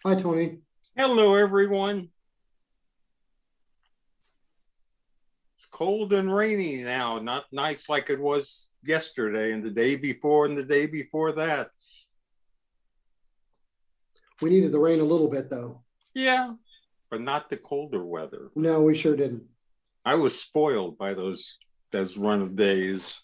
Hi, Tony. Hello, everyone. It's cold and rainy now, not nice like it was yesterday and the day before and the day before that. We needed the rain a little bit, though. Yeah, but not the colder weather. No, we sure didn't. I was spoiled by those run of days.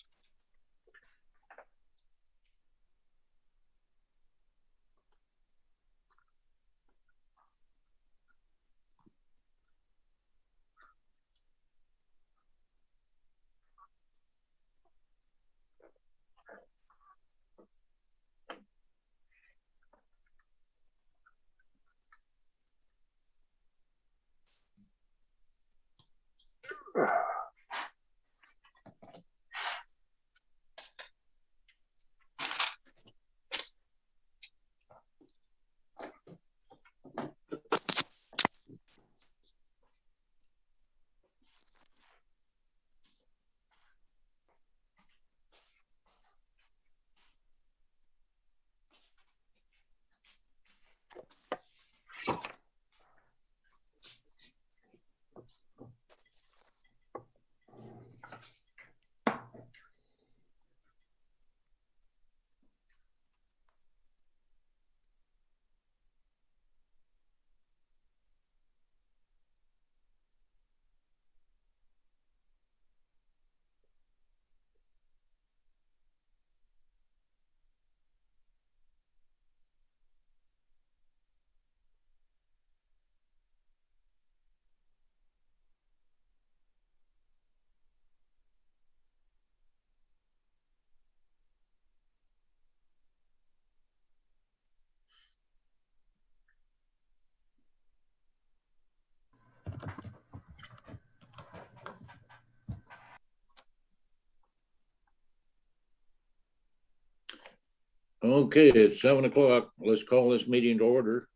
Okay, it's 7 o'clock. Let's call this meeting to order.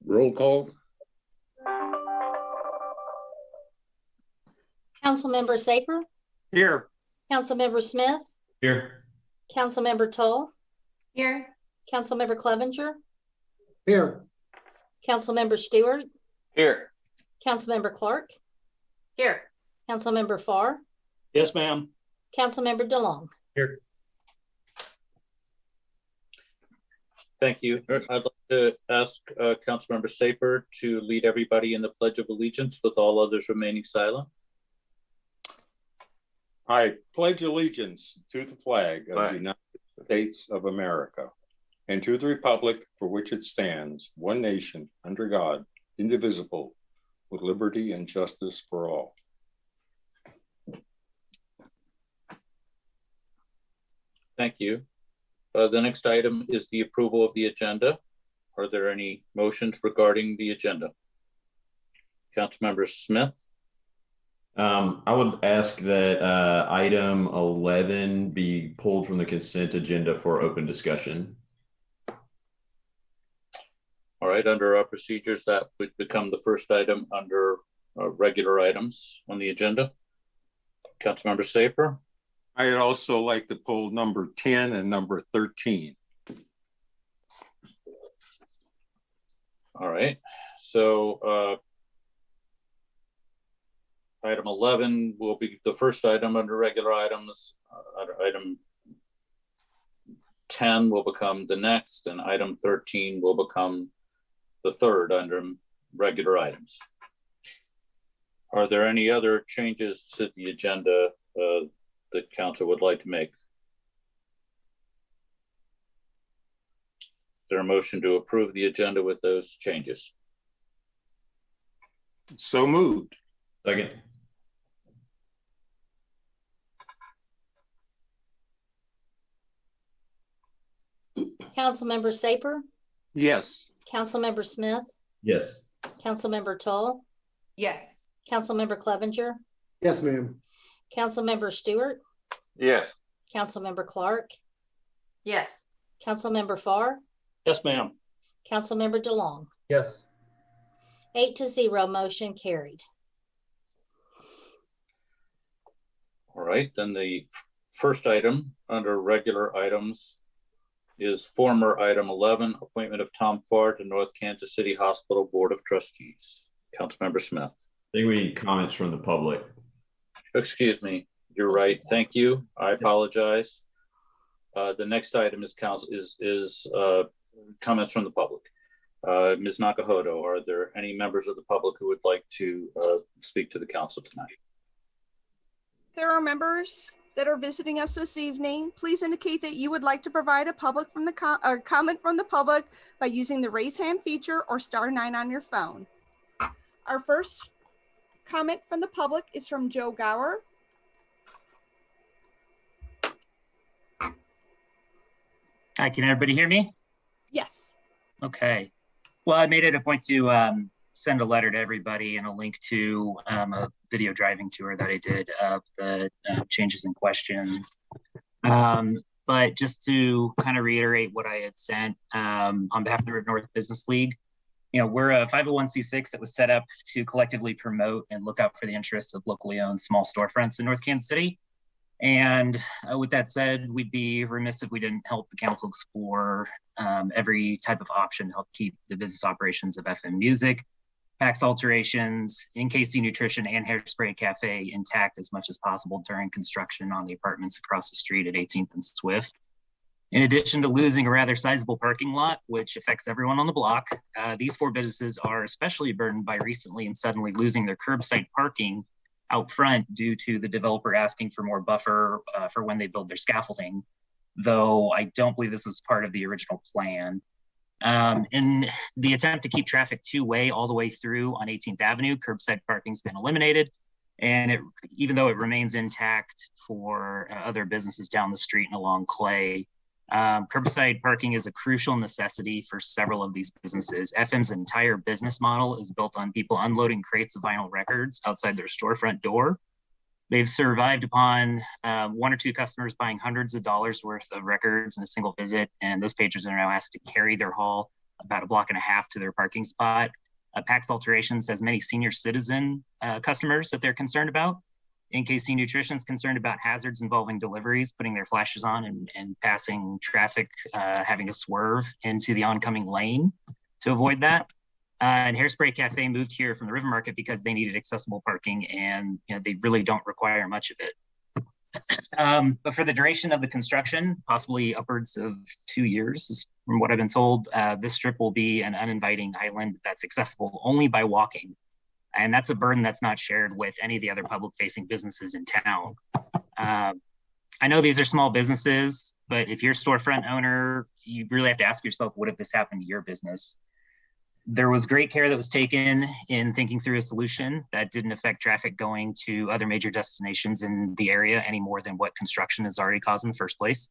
Roll call. Councilmember Saper. Here. Councilmember Smith. Here. Councilmember Toll. Here. Councilmember Clevenger. Here. Councilmember Stewart. Here. Councilmember Clark. Here. Councilmember Farr. Yes, ma'am. Councilmember DeLong. Here. Thank you. I'd like to ask Councilmember Saper to lead everybody in the Pledge of Allegiance with all others remaining silent. I pledge allegiance to the flag of the United States of America and to the republic for which it stands, one nation, under God, indivisible, with liberty and justice for all. Thank you. The next item is the approval of the agenda. Are there any motions regarding the agenda? Councilmember Smith. I would ask that item 11 be pulled from the consent agenda for open discussion. All right, under our procedures, that would become the first item under regular items on the agenda. Councilmember Saper. I'd also like to pull number 10 and number 13. All right, so item 11 will be the first item under regular items. Item 10 will become the next, and item 13 will become the third under regular items. Are there any other changes to the agenda that council would like to make? Is there a motion to approve the agenda with those changes? So moved. Second. Councilmember Saper. Yes. Councilmember Smith. Yes. Councilmember Toll. Yes. Councilmember Clevenger. Yes, ma'am. Councilmember Stewart. Yes. Councilmember Clark. Yes. Councilmember Farr. Yes, ma'am. Councilmember DeLong. Yes. 8-0, motion carried. All right, then the first item under regular items is former item 11, appointment of Tom Farr to North Kansas City Hospital Board of Trustees. Councilmember Smith. I think we need comments from the public. Excuse me, you're right. Thank you. I apologize. The next item is comments from the public. Ms. Nakahodo, are there any members of the public who would like to speak to the council tonight? There are members that are visiting us this evening. Please indicate that you would like to provide a comment from the public by using the raise hand feature or *9 on your phone. Our first comment from the public is from Joe Gower. Hi, can everybody hear me? Yes. Okay. Well, I made it a point to send a letter to everybody and a link to a video driving tour that I did of the changes in question. But just to kind of reiterate what I had sent on behalf of the River North Business League, we're a 501c6 that was set up to collectively promote and look out for the interests of locally owned small storefronts in North Kansas City. And with that said, we'd be remiss if we didn't help the council explore every type of option to help keep the business operations of FM Music, PAX Alterations, NKC Nutrition, and Hairspray Cafe intact as much as possible during construction on the apartments across the street at 18th and Swift. In addition to losing a rather sizable parking lot, which affects everyone on the block, these 4 businesses are especially burdened by recently and suddenly losing their curbside parking out front due to the developer asking for more buffer for when they build their scaffolding, though I don't believe this was part of the original plan. In the attempt to keep traffic two-way all the way through on 18th Avenue, curbside parking's been eliminated, and even though it remains intact for other businesses down the street and along Clay, curbside parking is a crucial necessity for several of these businesses. FM's entire business model is built on people unloading crates of vinyl records outside their storefront door. They've survived upon 1 or 2 customers buying hundreds of dollars worth of records in a single visit, and those patrons are now asked to carry their haul about 1.5 blocks to their parking spot. PAX Alterations has many senior citizen customers that they're concerned about. NKC Nutrition is concerned about hazards involving deliveries, putting their flashes on and passing traffic, having to swerve into the oncoming lane to avoid that. And Hairspray Cafe moved here from the River Market because they needed accessible parking, and they really don't require much of it. But for the duration of the construction, possibly upwards of 2 years, from what I've been told, this strip will be an uninviting island that's accessible only by walking. And that's a burden that's not shared with any of the other public-facing businesses in town. I know these are small businesses, but if you're a storefront owner, you really have to ask yourself, what if this happened to your business? There was great care that was taken in thinking through a solution that didn't affect traffic going to other major destinations in the area any more than what construction has already caused in the first place.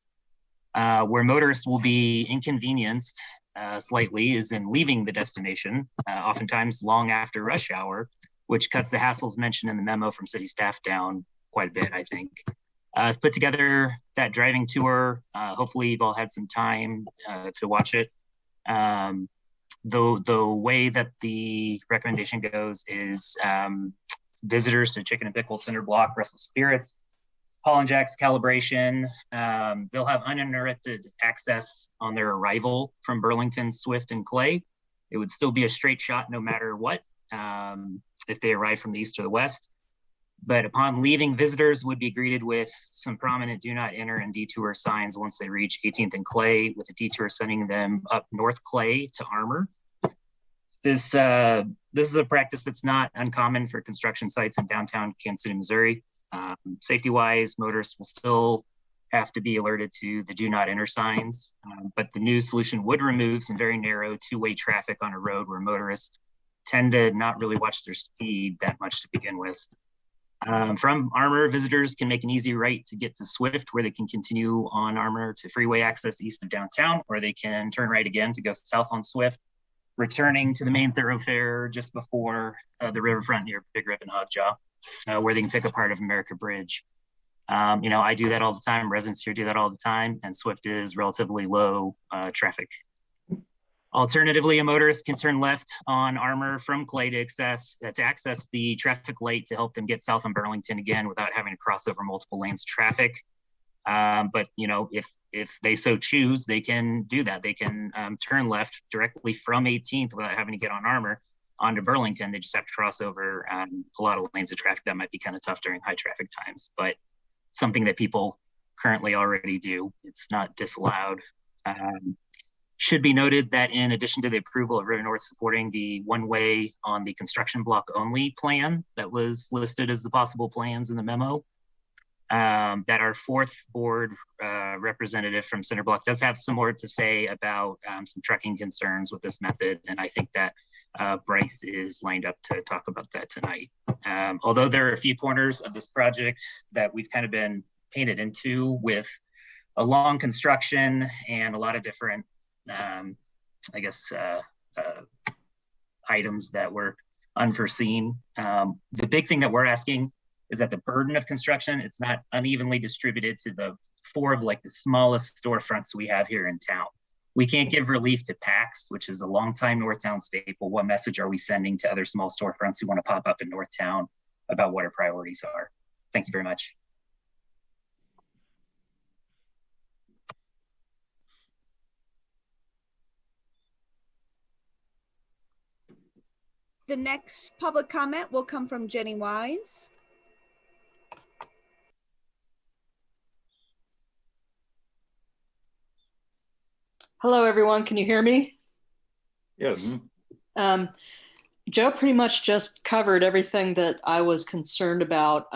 Where motorists will be inconvenienced slightly is in leaving the destination, oftentimes long after rush hour, which cuts the hassles mentioned in the memo from city staff down quite a bit, I think. I've put together that driving tour. Hopefully you've all had some time to watch it. The way that the recommendation goes is visitors to Chicken and Pickle Cinder Block, Restless Spirits, Paul and Jack's Calibration. They'll have uninterrupted access on their arrival from Burlington, Swift, and Clay. It would still be a straight shot no matter what if they arrive from the east or the west. But upon leaving, visitors would be greeted with some prominent do not enter and detour signs once they reach 18th and Clay, with a detour sending them up North Clay to Armour. This is a practice that's not uncommon for construction sites in downtown Kansas City, Missouri. Safety-wise, motorists will still have to be alerted to the do not enter signs, but the new solution would remove some very narrow two-way traffic on a road where motorists tend to not really watch their speed that much to begin with. From Armour, visitors can make an easy right to get to Swift, where they can continue on Armour to freeway access east of downtown, or they can turn right again to go south on Swift, returning to the main thoroughfare just before the riverfront near Big Rip and Hogjaw, where they can pick up part of America Bridge. I do that all the time. Residents here do that all the time, and Swift is relatively low traffic. Alternatively, a motorist can turn left on Armour from Clay to access the traffic light to help them get south on Burlington again without having to cross over multiple lanes of traffic. But if they so choose, they can do that. They can turn left directly from 18th without having to get on Armour onto Burlington. They just have to cross over a lot of lanes of traffic that might be kind of tough during high traffic times, but something that people currently already do. It's not disallowed. Should be noted that in addition to the approval of River North supporting the one-way on the construction block only plan that was listed as the possible plans in the memo, that our fourth board representative from Center Block does have some more to say about some trucking concerns with this method. And I think that Bryce is lined up to talk about that tonight. Although there are a few corners of this project that we've kind of been painted into with a long construction and a lot of different, items that were unforeseen. The big thing that we're asking is that the burden of construction, it's not unevenly distributed to the four of like the smallest storefronts we have here in town. We can't give relief to PAX, which is a longtime Northtown staple. What message are we sending to other small storefronts who want to pop up in Northtown about what our priorities are? Thank you very much. The next public comment will come from Jenny Wise. Hello, everyone. Can you hear me? Yes. Joe pretty much just covered everything that I was concerned about.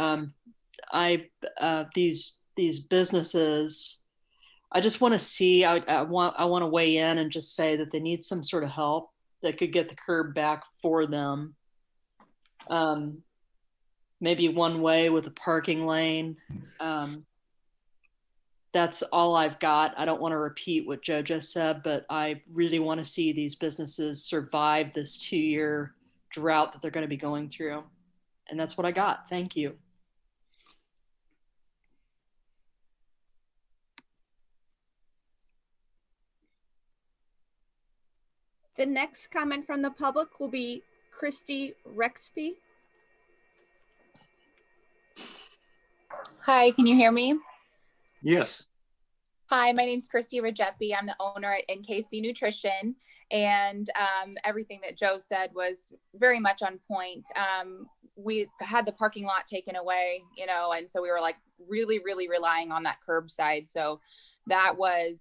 These businesses, I just want to see. I want to weigh in and just say that they need some sort of help that could get the curb back for them. Maybe one way with a parking lane. That's all I've got. I don't want to repeat what Joe just said, but I really want to see these businesses survive this 2-year drought that they're going to be going through. And that's what I got. Thank you. The next comment from the public will be Christy Rexby. Hi, can you hear me? Yes. Hi, my name's Christy Rajepi. I'm the owner at NKC Nutrition, and everything that Joe said was very much on point. We had the parking lot taken away, and so we were like really relying on that curbside. So that was,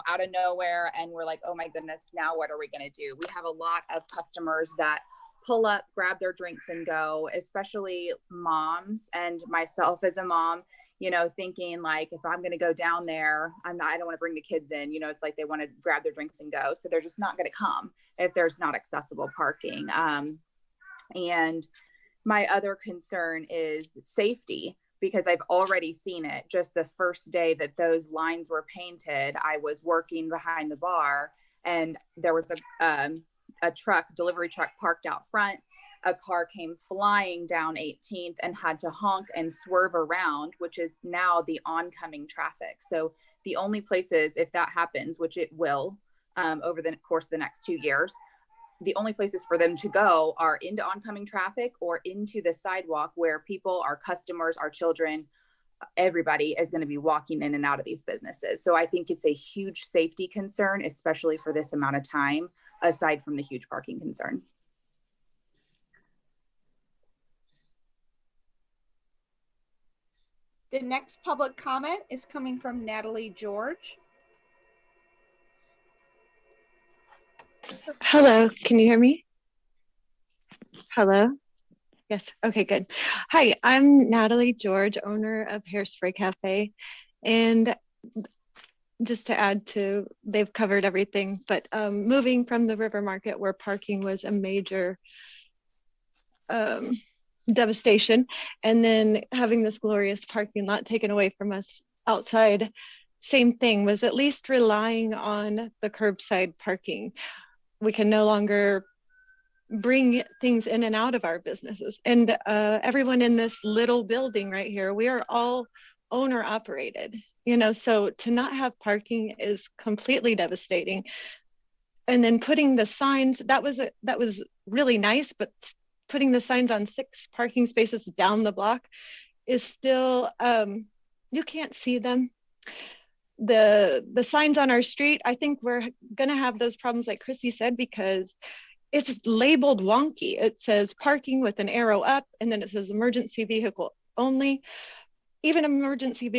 out of nowhere, and we're like, oh my goodness, now what are we going to do? We have a lot of customers that pull up, grab their drinks and go, especially moms and myself as a mom. Thinking like, if I'm going to go down there, I don't want to bring the kids in, it's like they want to grab their drinks and go. So they're just not going to come if there's not accessible parking. And my other concern is safety, because I've already seen it. Just the first day that those lines were painted, I was working behind the bar and there was a delivery truck parked out front. A car came flying down 18th and had to honk and swerve around, which is now the oncoming traffic. So the only places, if that happens, which it will over the course of the next 2 years, the only places for them to go are into oncoming traffic or into the sidewalk where people, our customers, our children, everybody is going to be walking in and out of these businesses. So I think it's a huge safety concern, especially for this amount of time, aside from the huge parking concern. The next public comment is coming from Natalie George. Hello, can you hear me? Hello? Yes, okay, good. Hi, I'm Natalie George, owner of Hairspray Cafe. And just to add to, they've covered everything, but moving from the River Market where parking was a major devastation, and then having this glorious parking lot taken away from us outside, same thing, was at least relying on the curbside parking. We can no longer bring things in and out of our businesses. And everyone in this little building right here, we are all owner operated, so to not have parking is completely devastating. And then putting the signs, that was really nice, but putting the signs on 6 parking spaces down the block is still, you can't see them. The signs on our street, I think we're gonna have those problems like Chrissy said, because it's labeled wonky. It says parking with an arrow up, and then it says emergency vehicle only. Even emergency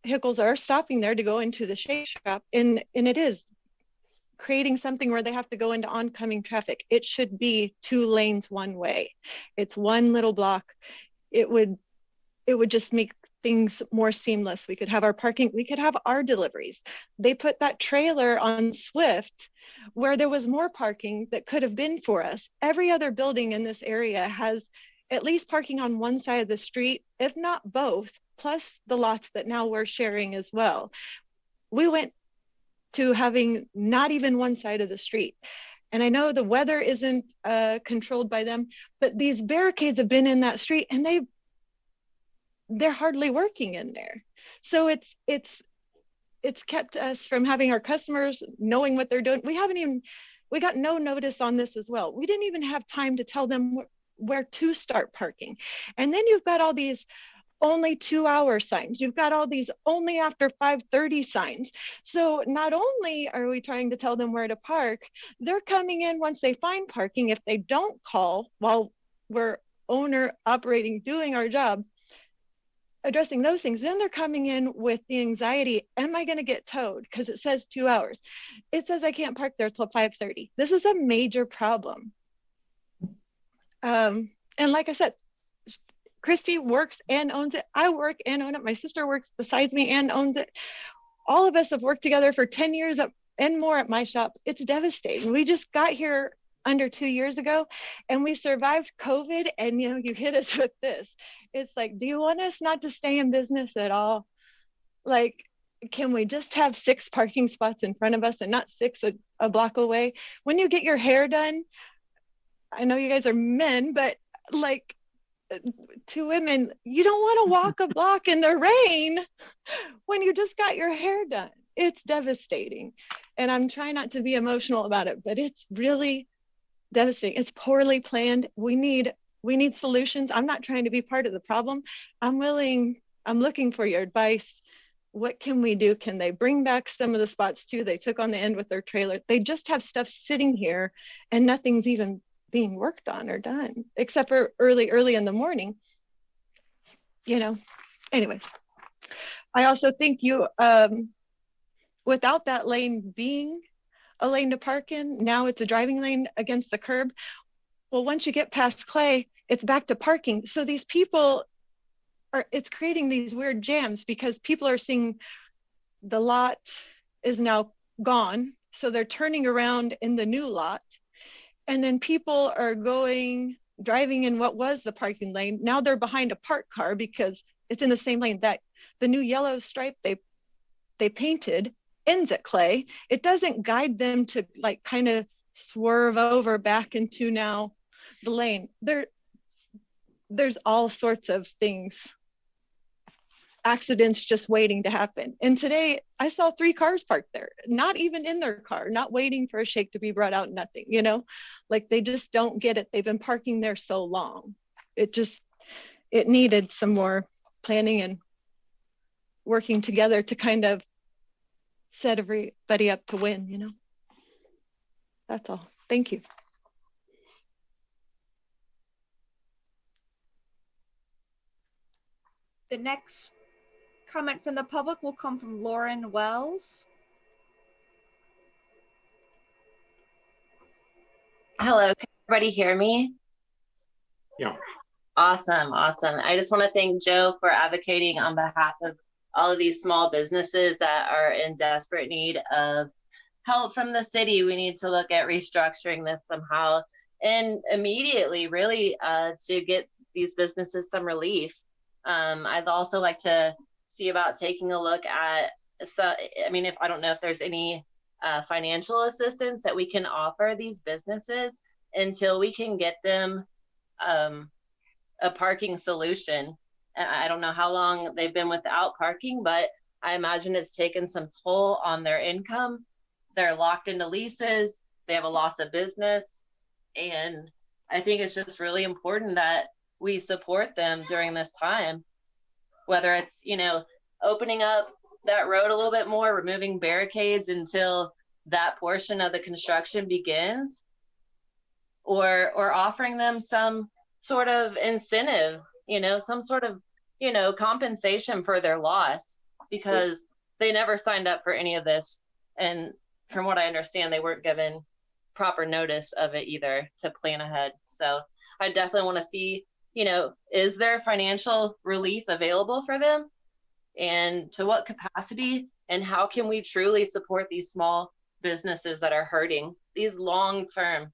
vehicles are stopping there to go into the shake shop, and it is creating something where they have to go into oncoming traffic. It should be 2 lanes one way. It's one little block. It would just make things more seamless. We could have our parking, we could have our deliveries. They put that trailer on Swift where there was more parking that could have been for us. Every other building in this area has at least parking on one side of the street, if not both, plus the lots that now we're sharing as well. We went to having not even one side of the street. And I know the weather isn't controlled by them, but these barricades have been in that street and they're hardly working in there. So it's kept us from having our customers knowing what they're doing. We got no notice on this as well. We didn't even have time to tell them where to start parking. And then you've got all these only 2-hour signs. You've got all these only after 5:30 signs. So not only are we trying to tell them where to park, they're coming in once they find parking. If they don't call while we're owner operating, doing our job, addressing those things, then they're coming in with the anxiety, am I going to get towed? Because it says 2 hours. It says I can't park there till 5:30. This is a major problem. And like I said, Christy works and owns it. I work and own it. My sister works besides me and owns it. All of us have worked together for 10 years and more at my shop. It's devastating. We just got here under 2 years ago and we survived COVID, and you hit us with this. It's like, do you want us not to stay in business at all? Like, can we just have 6 parking spots in front of us and not 6 a block away? When you get your hair done, I know you guys are men, but like, 2 women, you don't want to walk a block in the rain when you just got your hair done. It's devastating. And I'm trying not to be emotional about it, but it's really devastating. It's poorly planned. We need solutions. I'm not trying to be part of the problem. I'm looking for your advice. What can we do? Can they bring back some of the spots too they took on the end with their trailer? They just have stuff sitting here and nothing's even being worked on or done, except for early in the morning. Anyways, I also think without that lane being a lane to park in, now it's a driving lane against the curb. Well, once you get past Clay, it's back to parking. So these people it's creating these weird jams because people are seeing the lot is now gone. So they're turning around in the new lot. And then people are driving in what was the parking lane. Now they're behind a parked car because it's in the same lane. That the new yellow stripe they painted ends at Clay. It doesn't guide them to like kind of swerve over back into now the lane. There's all sorts of things, accidents just waiting to happen. And today I saw 3 cars parked there, not even in their car, not waiting for a shake to be brought out, nothing, like they just don't get it. They've been parking there so long. It needed some more planning and working together to kind of set everybody up to win, That's all. Thank you. The next comment from the public will come from Lauren Wells. Hello, can everybody hear me? Yeah. Awesome. I just want to thank Joe for advocating on behalf of all of these small businesses that are in desperate need of help from the city. We need to look at restructuring this somehow and immediately, really, to get these businesses some relief. I'd also like to see about taking a look at, if I don't know if there's any financial assistance that we can offer these businesses until we can get them a parking solution. I don't know how long they've been without parking, but I imagine it's taken some toll on their income. They're locked into leases, they have a loss of business, and I think it's just really important that we support them during this time, whether it's, opening up that road a little bit more, removing barricades until that portion of the construction begins, or offering them some sort of incentive, some sort of, compensation for their loss, because they never signed up for any of this. And from what I understand, they weren't given proper notice of it either to plan ahead. So I definitely want to see, is there financial relief available for them, and to what capacity, and how can we truly support these small businesses that are hurting, these long-term,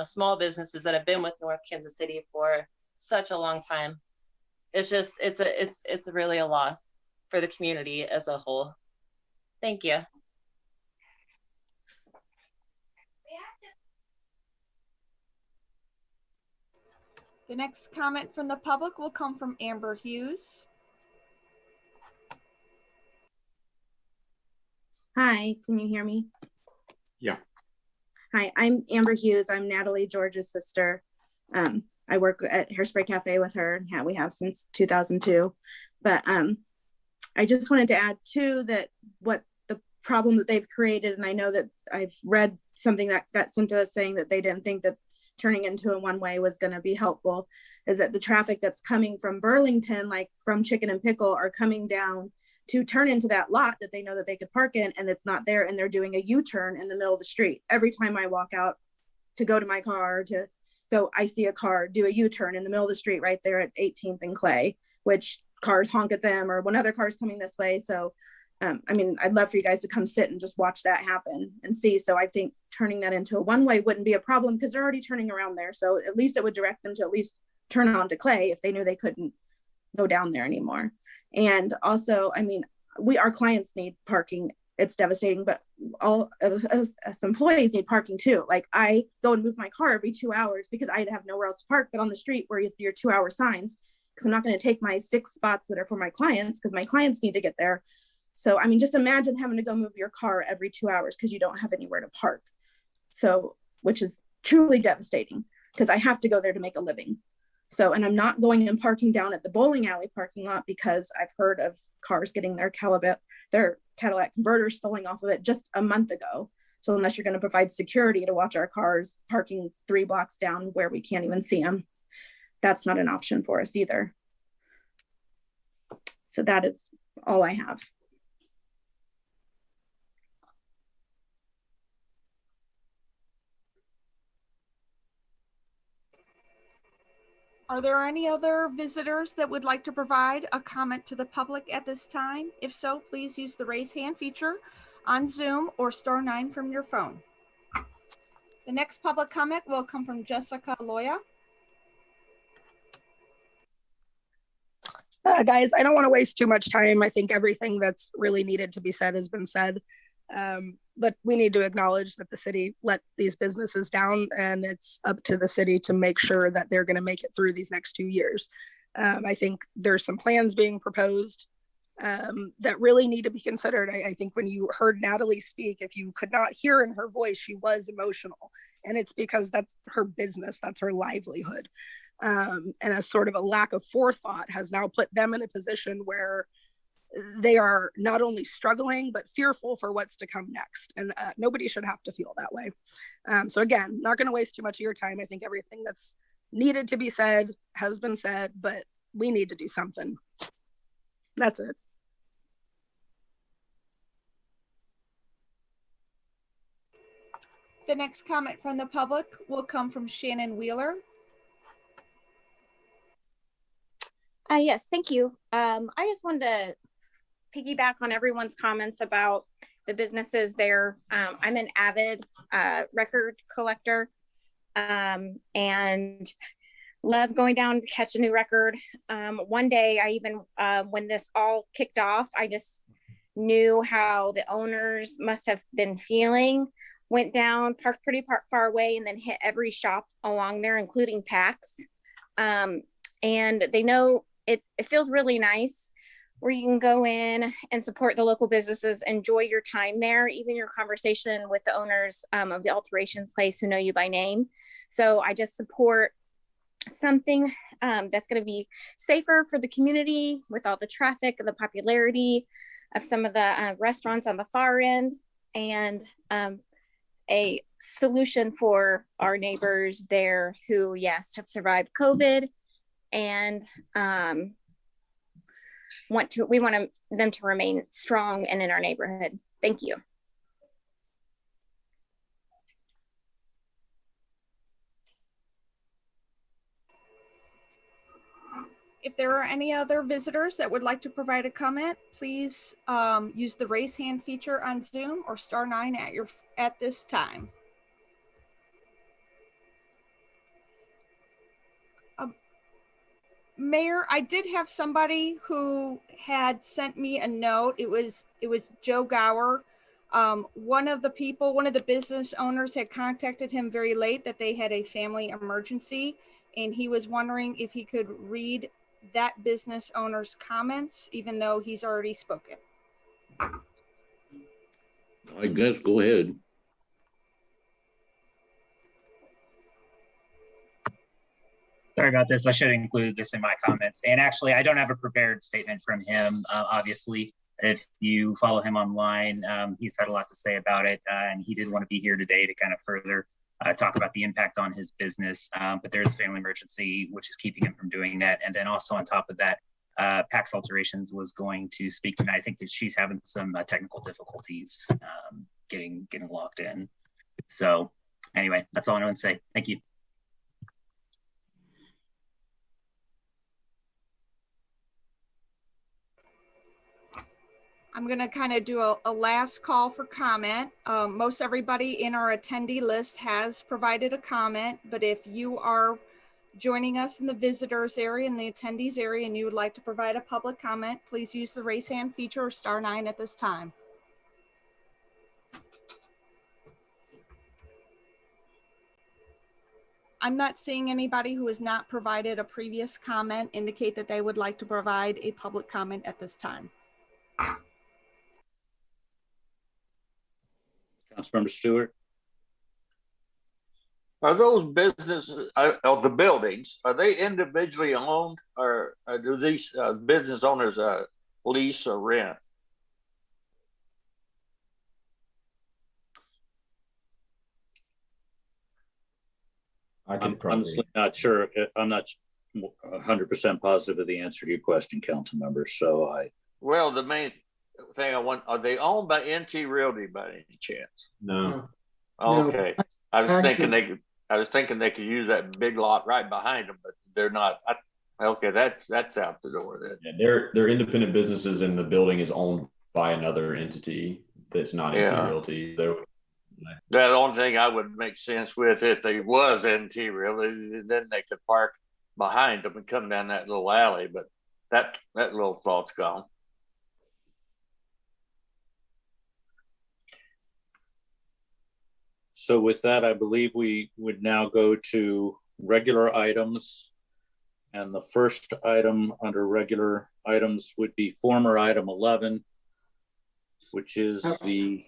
small businesses that have been with North Kansas City for such a long time. It's just, it's really a loss for the community as a whole. Thank you. The next comment from the public will come from Amber Hughes. Hi, can you hear me? Yeah. Hi, I'm Amber Hughes. I'm Natalie George's sister. I work at Hairspray Cafe with her. Yeah, we have since 2002. But I just wanted to add too that what the problem that they've created, and I know that I've read something that got sent to us saying that they didn't think that turning into a one-way was going to be helpful, is that the traffic that's coming from Burlington, like from Chicken and Pickle, are coming down to turn into that lot that they know that they could park in, and it's not there, and they're doing a U-turn in the middle of the street. Every time I walk out to go to my car to go, I see a car do a U-turn in the middle of the street right there at 18th and Clay, which cars honk at them, or when other cars coming this way. So I mean, I'd love for you guys to come sit and just watch that happen and see. So I think turning that into a one-way wouldn't be a problem, because they're already turning around there. So at least it would direct them to at least turn onto Clay if they knew they couldn't go down there anymore. And also, I mean, our clients need parking. It's devastating, but all of us as employees need parking too. Like, I go and move my car every 2 hours because I have nowhere else to park but on the street where your 2-hour signs, because I'm not going to take my 6 spots that are for my clients, because my clients need to get there. So, I mean, just imagine having to go move your car every 2 hours because you don't have anywhere to park. So, which is truly devastating, because I have to go there to make a living. So, and I'm not going and parking down at the bowling alley parking lot, because I've heard of cars getting their Cadillac converters stolen off of it just a month ago. So unless you're going to provide security to watch our cars parking 3 blocks down where we can't even see them, that's not an option for us either. So that is all I have. Are there any other visitors that would like to provide a comment to the public at this time? If so, please use the raise hand feature on Zoom or *9 from your phone. The next public comment will come from Jessica Loya. Guys, I don't want to waste too much time. I think everything that's really needed to be said has been said. But we need to acknowledge that the city let these businesses down, and it's up to the city to make sure that they're going to make it through these next 2 years. I think there's some plans being proposed that really need to be considered. I think when you heard Natalie speak, if you could not hear in her voice, she was emotional, and it's because that's her business, that's her livelihood. And a sort of a lack of forethought has now put them in a position where they are not only struggling, but fearful for what's to come next. And nobody should have to feel that way. So again, not going to waste too much of your time. I think everything that's needed to be said has been said, but we need to do something. That's it. The next comment from the public will come from Shannon Wheeler. Yes, thank you. I just wanted to piggyback on everyone's comments about the businesses there. I'm an avid record collector and love going down to catch a new record. One day I even, when this all kicked off, I just knew how the owners must have been feeling. Went down, parked pretty far away, and then hit every shop along there, including PAX. And they know it feels really nice where you can go in and support the local businesses, enjoy your time there, even your conversation with the owners of the alterations place who know you by name. So I just support something that's going to be safer for the community with all the traffic and the popularity. of some of the restaurants on the far end, and a solution for our neighbors there who, yes, have survived COVID and we want them to remain strong and in our neighborhood. Thank you. If there are any other visitors that would like to provide a comment, please use the raise hand feature on Zoom or *9 at this time. Mayor, I did have somebody who had sent me a note. It was Joe Gower. One of the business owners had contacted him very late that they had a family emergency, and he was wondering if he could read that business owner's comments, even though he's already spoken. I guess go ahead. Sorry about this. I should have included this in my comments. And actually, I don't have a prepared statement from him. Obviously, if you follow him online, he's had a lot to say about it. And he did want to be here today to kind of further talk about the impact on his business. But there's a family emergency, which is keeping him from doing that. And then also on top of that, Pax Alterations was going to speak tonight. I think that she's having some technical difficulties getting locked in. So anyway, that's all I want to say. Thank you. I'm going to kind of do a last call for comment. Most everybody in our attendee list has provided a comment, but if you are joining us in the visitors area, in the attendees area, and you would like to provide a public comment, please use the raise hand feature or *9 at this time. I'm not seeing anybody who has not provided a previous comment indicate that they would like to provide a public comment at this time. Councilmember Stewart. Are those businesses, of the buildings, are they individually owned, or do these business owners lease or rent? I'm honestly not sure. I'm not 100% positive of the answer to your question, council member. So Well, the main thing I want, are they owned by NT Realty by any chance? No. Okay. No. I was thinking they could use that big lot right behind them, but they're not. Okay, that's out the door then. Yeah, they're independent businesses, and the building is owned by another entity that's not NT Realty. The only thing I would make sense with if they was NT Realty, then they could park behind them and come down that little alley. But that little thought's gone. So with that, I believe we would now go to regular items. And the first item under regular items would be former item 11, which is the...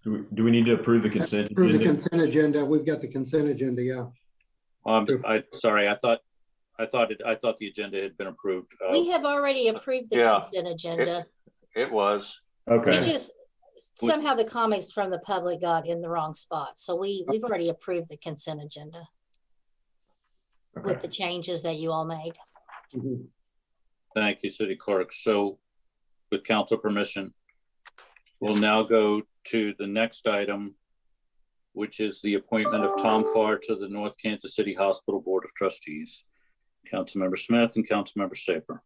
Do we need to approve the consent agenda? Approve the consent agenda. We've got the consent agenda, yeah. Sorry, I thought the agenda had been approved. We have already approved the consent agenda. It was. Okay. We just, somehow the comments from the public got in the wrong spot. So we've already approved the consent agenda with the changes that you all made. Thank you, City Clerk. So with council permission, we'll now go to the next item, which is the appointment of Tom Farr to the North Kansas City Hospital Board of Trustees. Councilmember Smith and Councilmember Saper.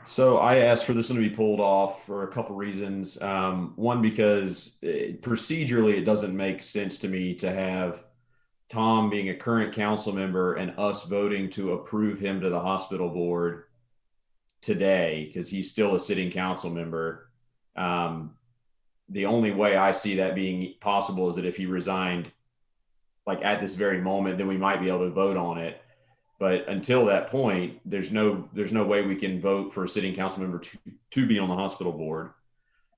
So I asked for this one to be pulled off for a couple reasons. One, because procedurally, it doesn't make sense to me to have Tom being a current council member and us voting to approve him to the hospital board today, because he's still a sitting council member. The only way I see that being possible is that if he resigned like at this very moment, then we might be able to vote on it. But until that point, there's no way we can vote for a sitting council member to be on the hospital board.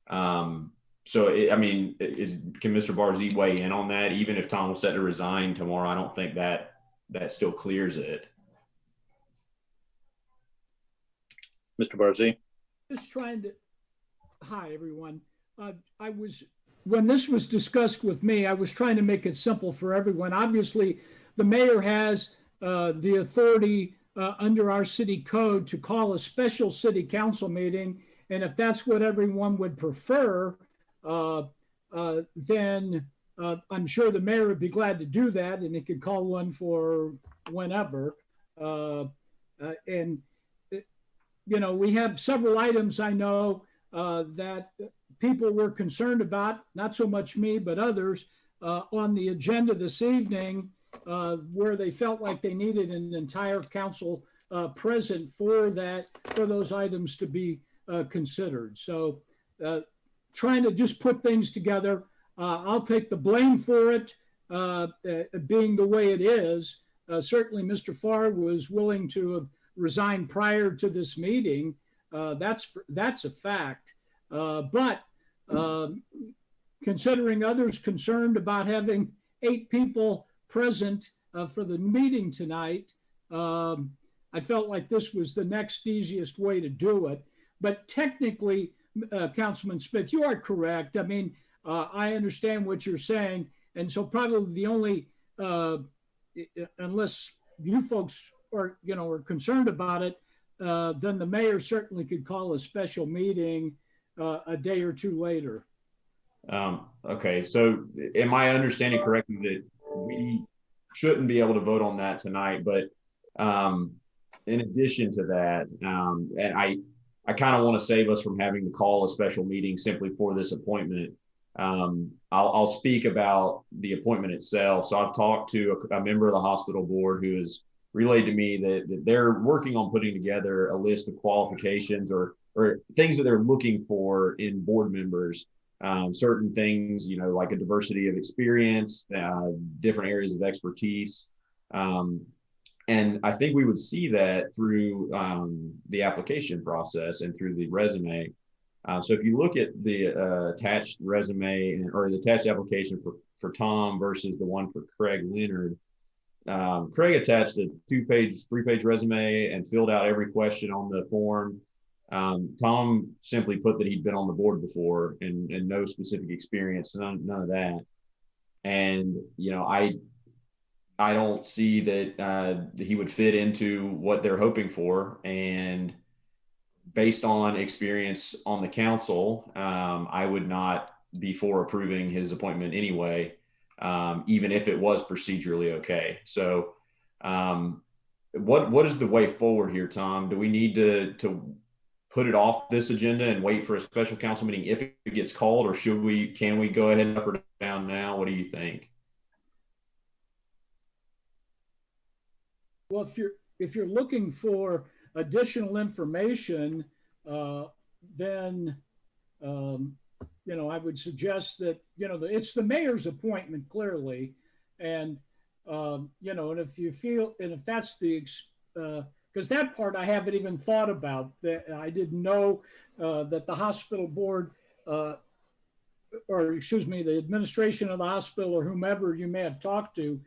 Can Mr. Barzee weigh in on that? Even if Tom was set to resign tomorrow, I don't think that still clears it. Mr. Barzee? Just trying to Hi, everyone. When this was discussed with me, I was trying to make it simple for everyone. Obviously, the mayor has the authority under our city code to call a special city council meeting. And if that's what everyone would prefer, then I'm sure the mayor would be glad to do that, and he could call one for whenever. We have several items I know that people were concerned about, not so much me, but others, on the agenda this evening, where they felt like they needed an entire council present for those items to be considered. So trying to just put things together. I'll take the blame for it being the way it is. Certainly Mr. Farr was willing to have resigned prior to this meeting. That's a fact. But considering others concerned about having 8 people present for the meeting tonight, I felt like this was the next easiest way to do it. But technically, Councilman Smith, you are correct. I mean, I understand what you're saying. And so probably the only, unless you folks are concerned about it, then the mayor certainly could call a special meeting a day or two later. Okay, so am I understanding correctly that we shouldn't be able to vote on that tonight? But in addition to that, and I kind of want to save us from having to call a special meeting simply for this appointment. I'll speak about the appointment itself. So I've talked to a member of the hospital board who has relayed to me that they're working on putting together a list of qualifications or things that they're looking for in board members. Certain things, like a diversity of experience, different areas of expertise. And I think we would see that through the application process and through the resume. So if you look at the attached resume or the attached application for Tom versus the one for Craig Leonard, Craig attached a 3-page resume and filled out every question on the form. Tom simply put that he'd been on the board before and no specific experience, none of that. And, I don't see that he would fit into what they're hoping for. And based on experience on the council, I would not be for approving his appointment anyway, even if it was procedurally okay. So what is the way forward here, Tom? Do we need to put it off this agenda and wait for a special council meeting if it gets called, or can we go ahead up or down now? What do you think? Well, if you're looking for additional information, then I would suggest that it's the mayor's appointment clearly, and and if you feel, and if that's the because that part I haven't even thought about. That I didn't know that the hospital board, or excuse me, the administration of the hospital or whomever you may have talked to,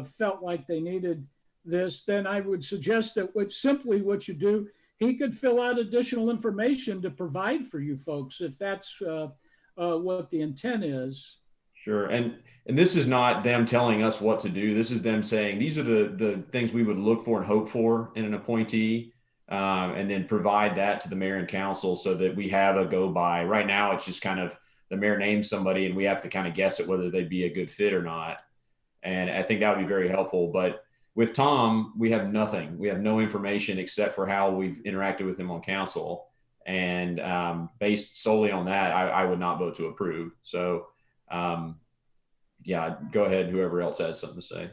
felt like they needed this. Then I would suggest that what you do, he could fill out additional information to provide for you folks if that's what the intent is. Sure. And this is not them telling us what to do. This is them saying, these are the things we would look for and hope for in an appointee, and then provide that to the mayor and council so that we have a go by. Right now, it's just kind of the mayor names somebody and we have to kind of guess at whether they'd be a good fit or not. And I think that would be very helpful. But with Tom, we have nothing. We have no information except for how we've interacted with him on council. And based solely on that, I would not vote to approve. So yeah, go ahead. Whoever else has something to say.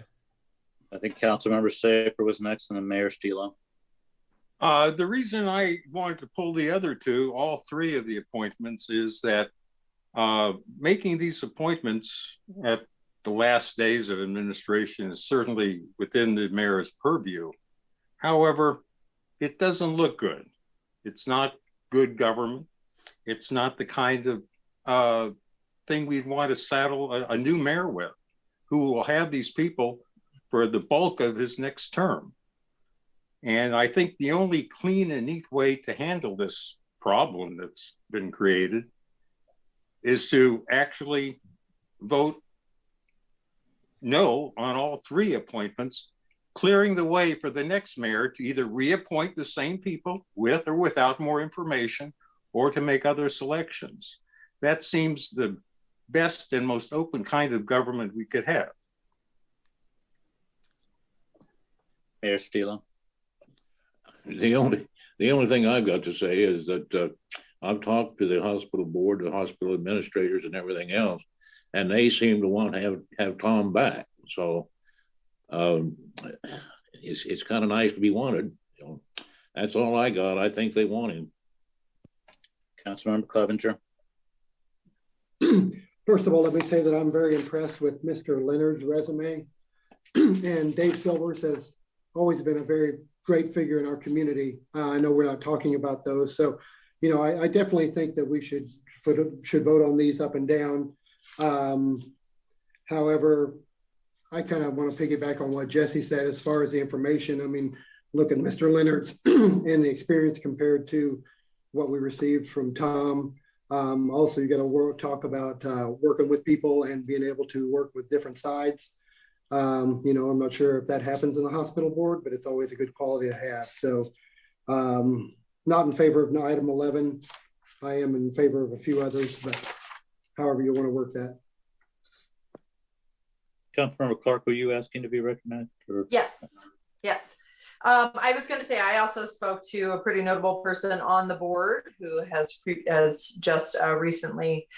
I think Councilmember Saper was next and then Mayor Stilo. The reason I wanted to pull the other two, all 3 of the appointments, is that making these appointments at the last days of administration is certainly within the mayor's purview. However, it doesn't look good. It's not good government. It's not the kind of thing we'd want to saddle a new mayor with, who will have these people for the bulk of his next term. And I think the only clean and neat way to handle this problem that's been created is to actually vote no on all three appointments, clearing the way for the next mayor to either reappoint the same people with or without more information, or to make other selections. That seems the best and most open kind of government we could have. Mayor Stilo. The only thing I've got to say is that I've talked to the hospital board, the hospital administrators, and everything else, and they seem to want to have Tom back. So it's kind of nice to be wanted. You know, that's all I got. I think they want him. Councilmember Clevenger. First of all, let me say that I'm very impressed with Mr. Leonard's resume. And Dave Silvers has always been a very great figure in our community. I know we're not talking about those. So, you know, I definitely think that we should vote on these up and down. However, I kind of want to piggyback on what Jesse said as far as the information. I mean, look at Mr. Leonard's and the experience compared to what we received from Tom. Also, you got to talk about working with people and being able to work with different sides. You know, I'm not sure if that happens in the hospital board, but it's always a good quality to have. So not in favor of item 11. I am in favor of a few others, but however you want to work that. Councilmember Clark, were you asking to be recommended? Or? Yes, yes. I was going to say, I also spoke to a pretty notable person on the board who has just recently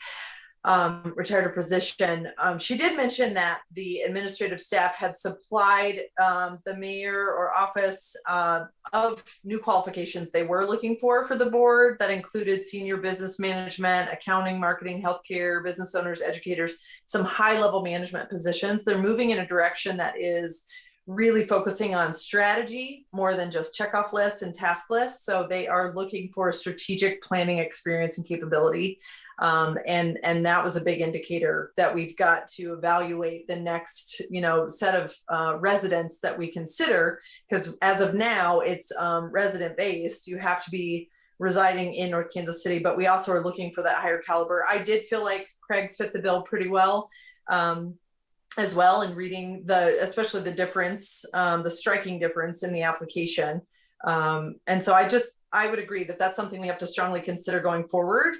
retired a position. She did mention that the administrative staff had supplied the mayor or office of new qualifications they were looking for the board that included senior business management, accounting, marketing, healthcare, business owners, educators, some high-level management positions. They're moving in a direction that is really focusing on strategy more than just checkoff lists and task lists. So they are looking for strategic planning experience and capability. And that was a big indicator that we've got to evaluate the next, you know, set of residents that we consider, because as of now, it's resident based. You have to be residing in North Kansas City, but we also are looking for that higher caliber. I did feel like Craig fit the bill pretty well. As well, in reading especially the difference, the striking difference in the application. And so I would agree that that's something we have to strongly consider going forward,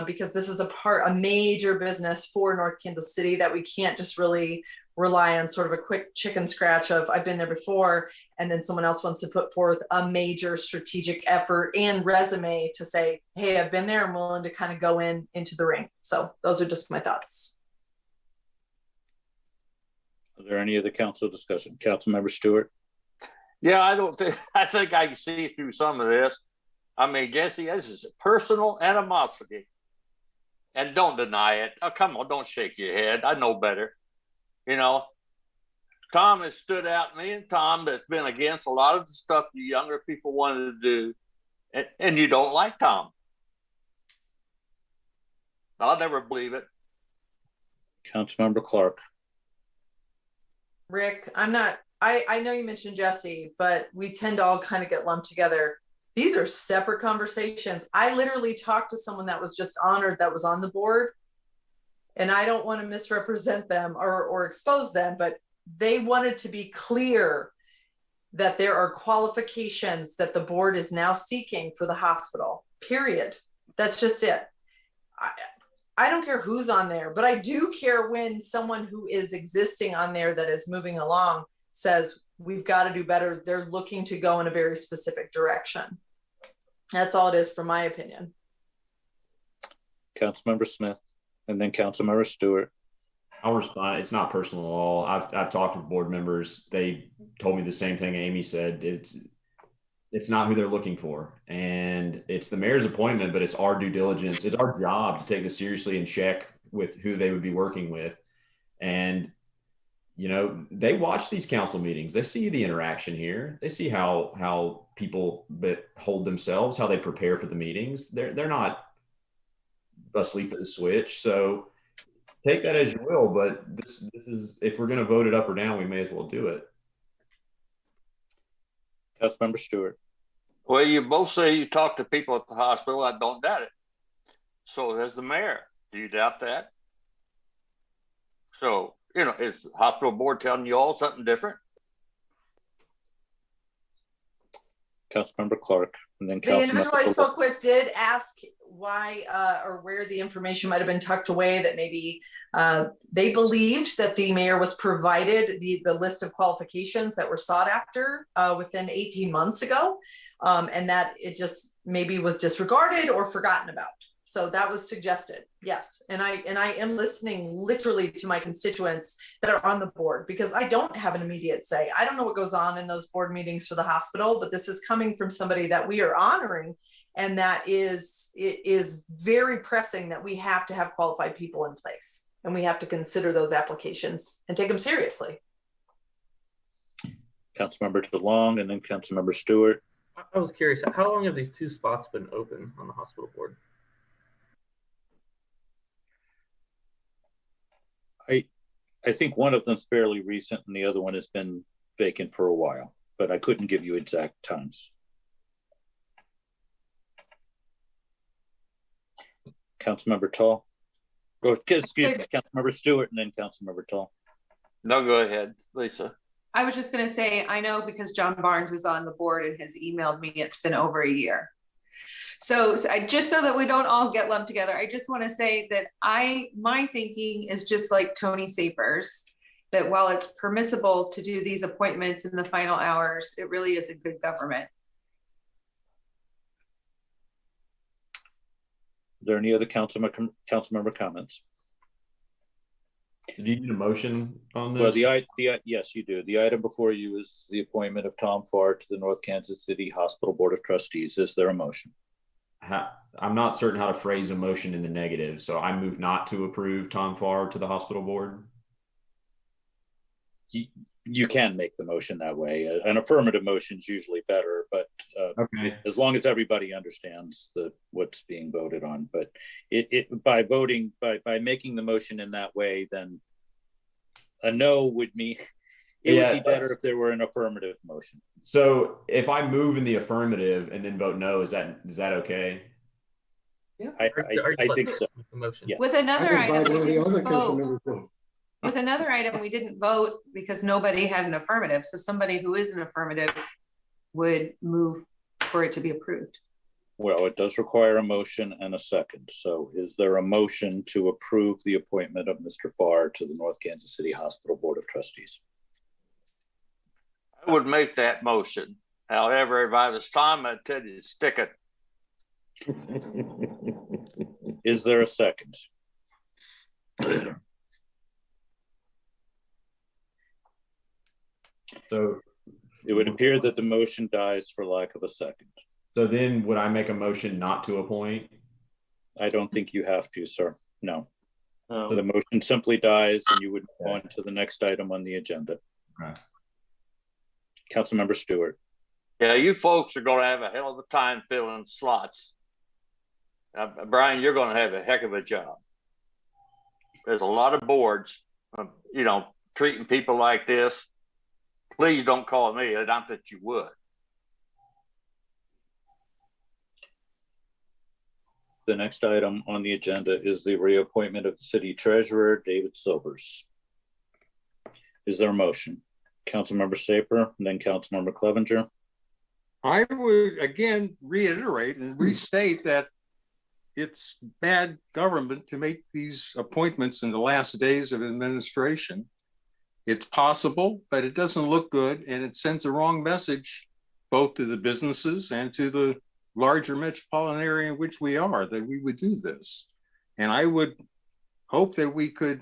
because this is a major business for North Kansas City that we can't just really rely on sort of a quick chicken scratch of I've been there before, and then someone else wants to put forth a major strategic effort and resume to say, hey, I've been there, I'm willing to kind of go into the ring. So those are just my thoughts. Is there any other council discussion? Councilmember Stewart? Yeah, I think I can see through some of this. I mean, Jesse, this is personal animosity. And don't deny it. Oh, come on, don't shake your head. I know better. You know, Tom has stood out, me and Tom, that's been against a lot of the stuff you younger people wanted to do. And you don't like Tom. I'll never believe it. Councilmember Clark. Rick, I know you mentioned Jesse, but we tend to all kind of get lumped together. These are separate conversations. I literally talked to someone that was just honored that was on the board, and I don't want to misrepresent them or expose them, but they wanted to be clear that there are qualifications that the board is now seeking for the hospital, period. That's just it. I don't care who's on there, but I do care when someone who is existing on there that is moving along says, we've got to do better. They're looking to go in a very specific direction. That's all it is, from my opinion. Councilmember Smith, and then Councilmember Stewart. I'll respond. It's not personal at all. I've talked with board members. They told me the same thing Amy said. It's not who they're looking for. And it's the mayor's appointment, but it's our due diligence. It's our job to take this seriously and check with who they would be working with. And, you know, they watch these council meetings. They see the interaction here. They see how people hold themselves, how they prepare for the meetings. They're not asleep at the switch. So take that as you will, but this is, if we're going to vote it up or down, we may as well do it. Councilmember Stewart. Well, you both say you talk to people at the hospital. I don't doubt it. So has the mayor. Do you doubt that? So, you know, is the hospital board telling you all something different? Councilmember Clark, and then The individual I spoke with did ask why or where the information might have been tucked away, that maybe they believed that the mayor was provided the list of qualifications that were sought after within 18 months ago, and that it just maybe was disregarded or forgotten about. So that was suggested, yes. And I am listening literally to my constituents that are on the board, because I don't have an immediate say. I don't know what goes on in those board meetings for the hospital, but this is coming from somebody that we are honoring, and that it is very pressing that we have to have qualified people in place, and we have to consider those applications and take them seriously. Councilmember DeLong, and then Councilmember Stewart. I was curious, how long have these two spots been open on the hospital board? I think one of them's fairly recent and the other one has been vacant for a while, but I couldn't give you exact times. Councilmember Tall. Excuse me, Councilmember Stewart, and then Councilmember Tall. No, go ahead, Lisa. I was just going to say, I know because John Barnes is on the board and has emailed me, it's been over a year. So just so that we don't all get lumped together, I just want to say that my thinking is just like Tony Sapers, that while it's permissible to do these appointments in the final hours, it really is a good government. Are there any other council member comments? Do you need a motion on this? Well, yes, you do. The item before you is the appointment of Tom Farr to the North Kansas City Hospital Board of Trustees. Is there a motion? I'm not certain how to phrase a motion in the negative, so I move not to approve Tom Farr to the hospital board. You can make the motion that way. An affirmative motion is usually better, but okay, as long as everybody understands what's being voted on. But by making the motion in that way, then a no would mean it would be better if there were an affirmative motion. So if I move in the affirmative and then vote no, is that okay? Yeah, I think so. Yeah. With another item, with another item, we didn't vote because nobody had an affirmative. So somebody who is an affirmative would move for it to be approved. Well, it does require a motion and a second. So is there a motion to approve the appointment of Mr. Farr to the North Kansas City Hospital Board of Trustees? I would make that motion. However, if I was Tom, I'd tell you to stick it. Is there a second? So it would appear that the motion dies for lack of a second. So then would I make a motion not to appoint? I don't think you have to, sir. No. So the motion simply dies and you would move on to the next item on the agenda. Okay. Councilmember Stewart. Yeah, you folks are going to have a hell of a time filling slots. Brian, you're going to have a heck of a job. There's a lot of boards, treating people like this. Please don't call me. Not that you would. The next item on the agenda is the reappointment of the city treasurer, David Silvers. Is there a motion? Councilmember Saper, and then Councilmember Clevenger. I would again reiterate and restate that it's bad government to make these appointments in the last days of administration. It's possible, but it doesn't look good, and it sends a wrong message both to the businesses and to the larger metropolitan area in which we are, that we would do this. And I would hope that we could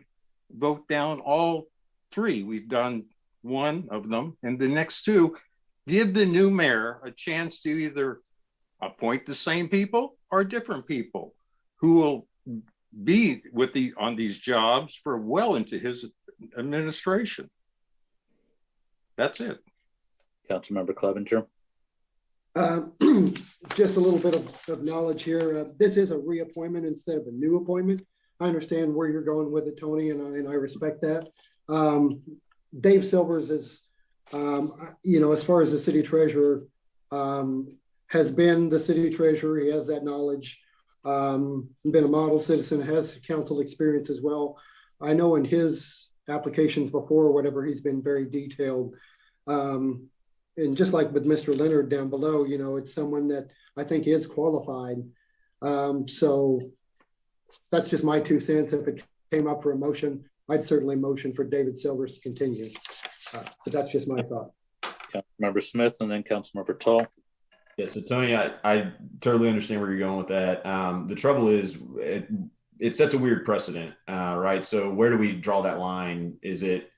vote down all three. We've done one of them, and the next two give the new mayor a chance to either appoint the same people or different people who will be on these jobs for well into his administration. That's it. Councilmember Clevenger. Just a little bit of knowledge here. This is a reappointment instead of a new appointment. I understand where you're going with it, Tony, and I respect that. Dave Silvers is, as far as the city treasurer, has been the city treasurer. He has that knowledge, been a model citizen, has council experience as well. I know in his applications before, whatever, he's been very detailed. And just like with Mr. Leonard down below, you know, it's someone that I think is qualified. So that's just my 2 cents. If it came up for a motion, I'd certainly motion for David Silvers to continue. But that's just my thought. Councilmember Smith and then Councilmember Tall. Yeah, so Tony, I totally understand where you're going with that. The trouble is it sets a weird precedent, right? So where do we draw that line? Is it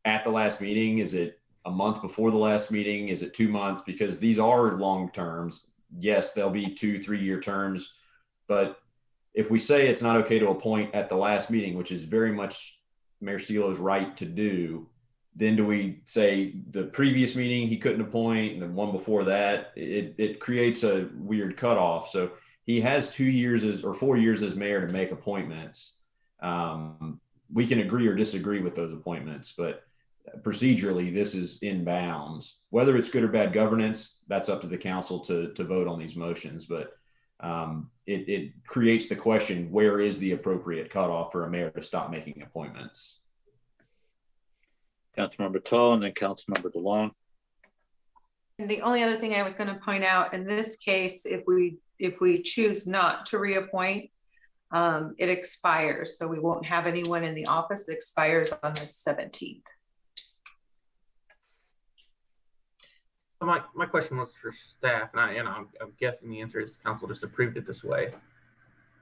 at the last meeting? Is it a month before the last meeting? Is it 2 months? Because these are long terms. Yes, they'll be 2-3 year terms. But if we say it's not okay to appoint at the last meeting, which is very much Mayor Steelo's right to do, then do we say the previous meeting he couldn't appoint and the one before that? It creates a weird cutoff. So he has 2 years or 4 years as mayor to make appointments. We can agree or disagree with those appointments, but procedurally, this is in bounds. Whether it's good or bad governance, that's up to the council to vote on these motions. But it creates the question, where is the appropriate cutoff for a mayor to stop making appointments? Councilmember Tall and then Councilmember DeLong. And the only other thing I was going to point out in this case, if we choose not to reappoint, it expires. So we won't have anyone in the office. It expires on the 17th. My question was for staff, and I'm guessing the answer is council just approved it this way.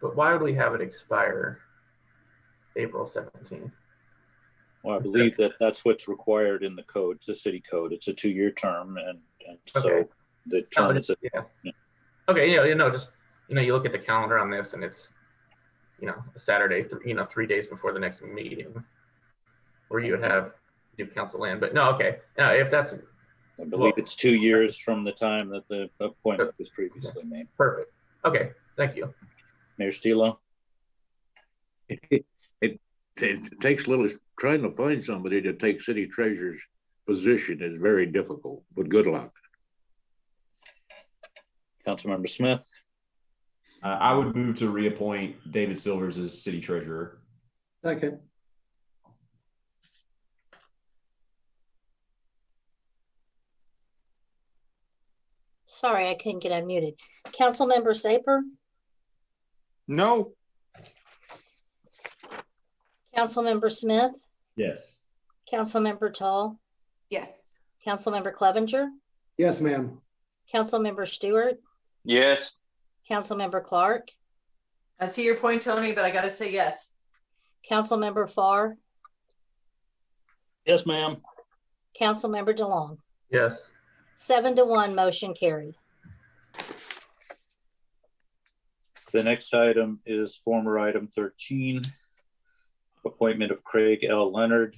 But why would we have it expire April 17th? Well, I believe that's what's required in the code, the city code. It's a 2-year term, and okay. So the term is yeah. Okay, just you look at the calendar on this, and it's a Saturday, 3 days before the next meeting, where you would have new council in. But no, okay, if that's I believe it's 2 years from the time that the appointment was previously made. Perfect. Okay, thank you. Mayor Steelo. It takes a little, trying to find somebody to take city treasurer's position is very difficult, but good luck. Councilmember Smith. I would move to reappoint David Silvers as city treasurer. Second. Sorry, I couldn't get unmuted. Councilmember Saper? No. Councilmember Smith? Yes. Councilmember Tall? Yes. Councilmember Clevenger? Yes, ma'am. Councilmember Stewart? Yes. Councilmember Clark? I see your point, Tony, but I got to say yes. Councilmember Farr? Yes, ma'am. Councilmember DeLong? Yes. 7-1, motion carried. The next item is former item 13, appointment of Craig L. Leonard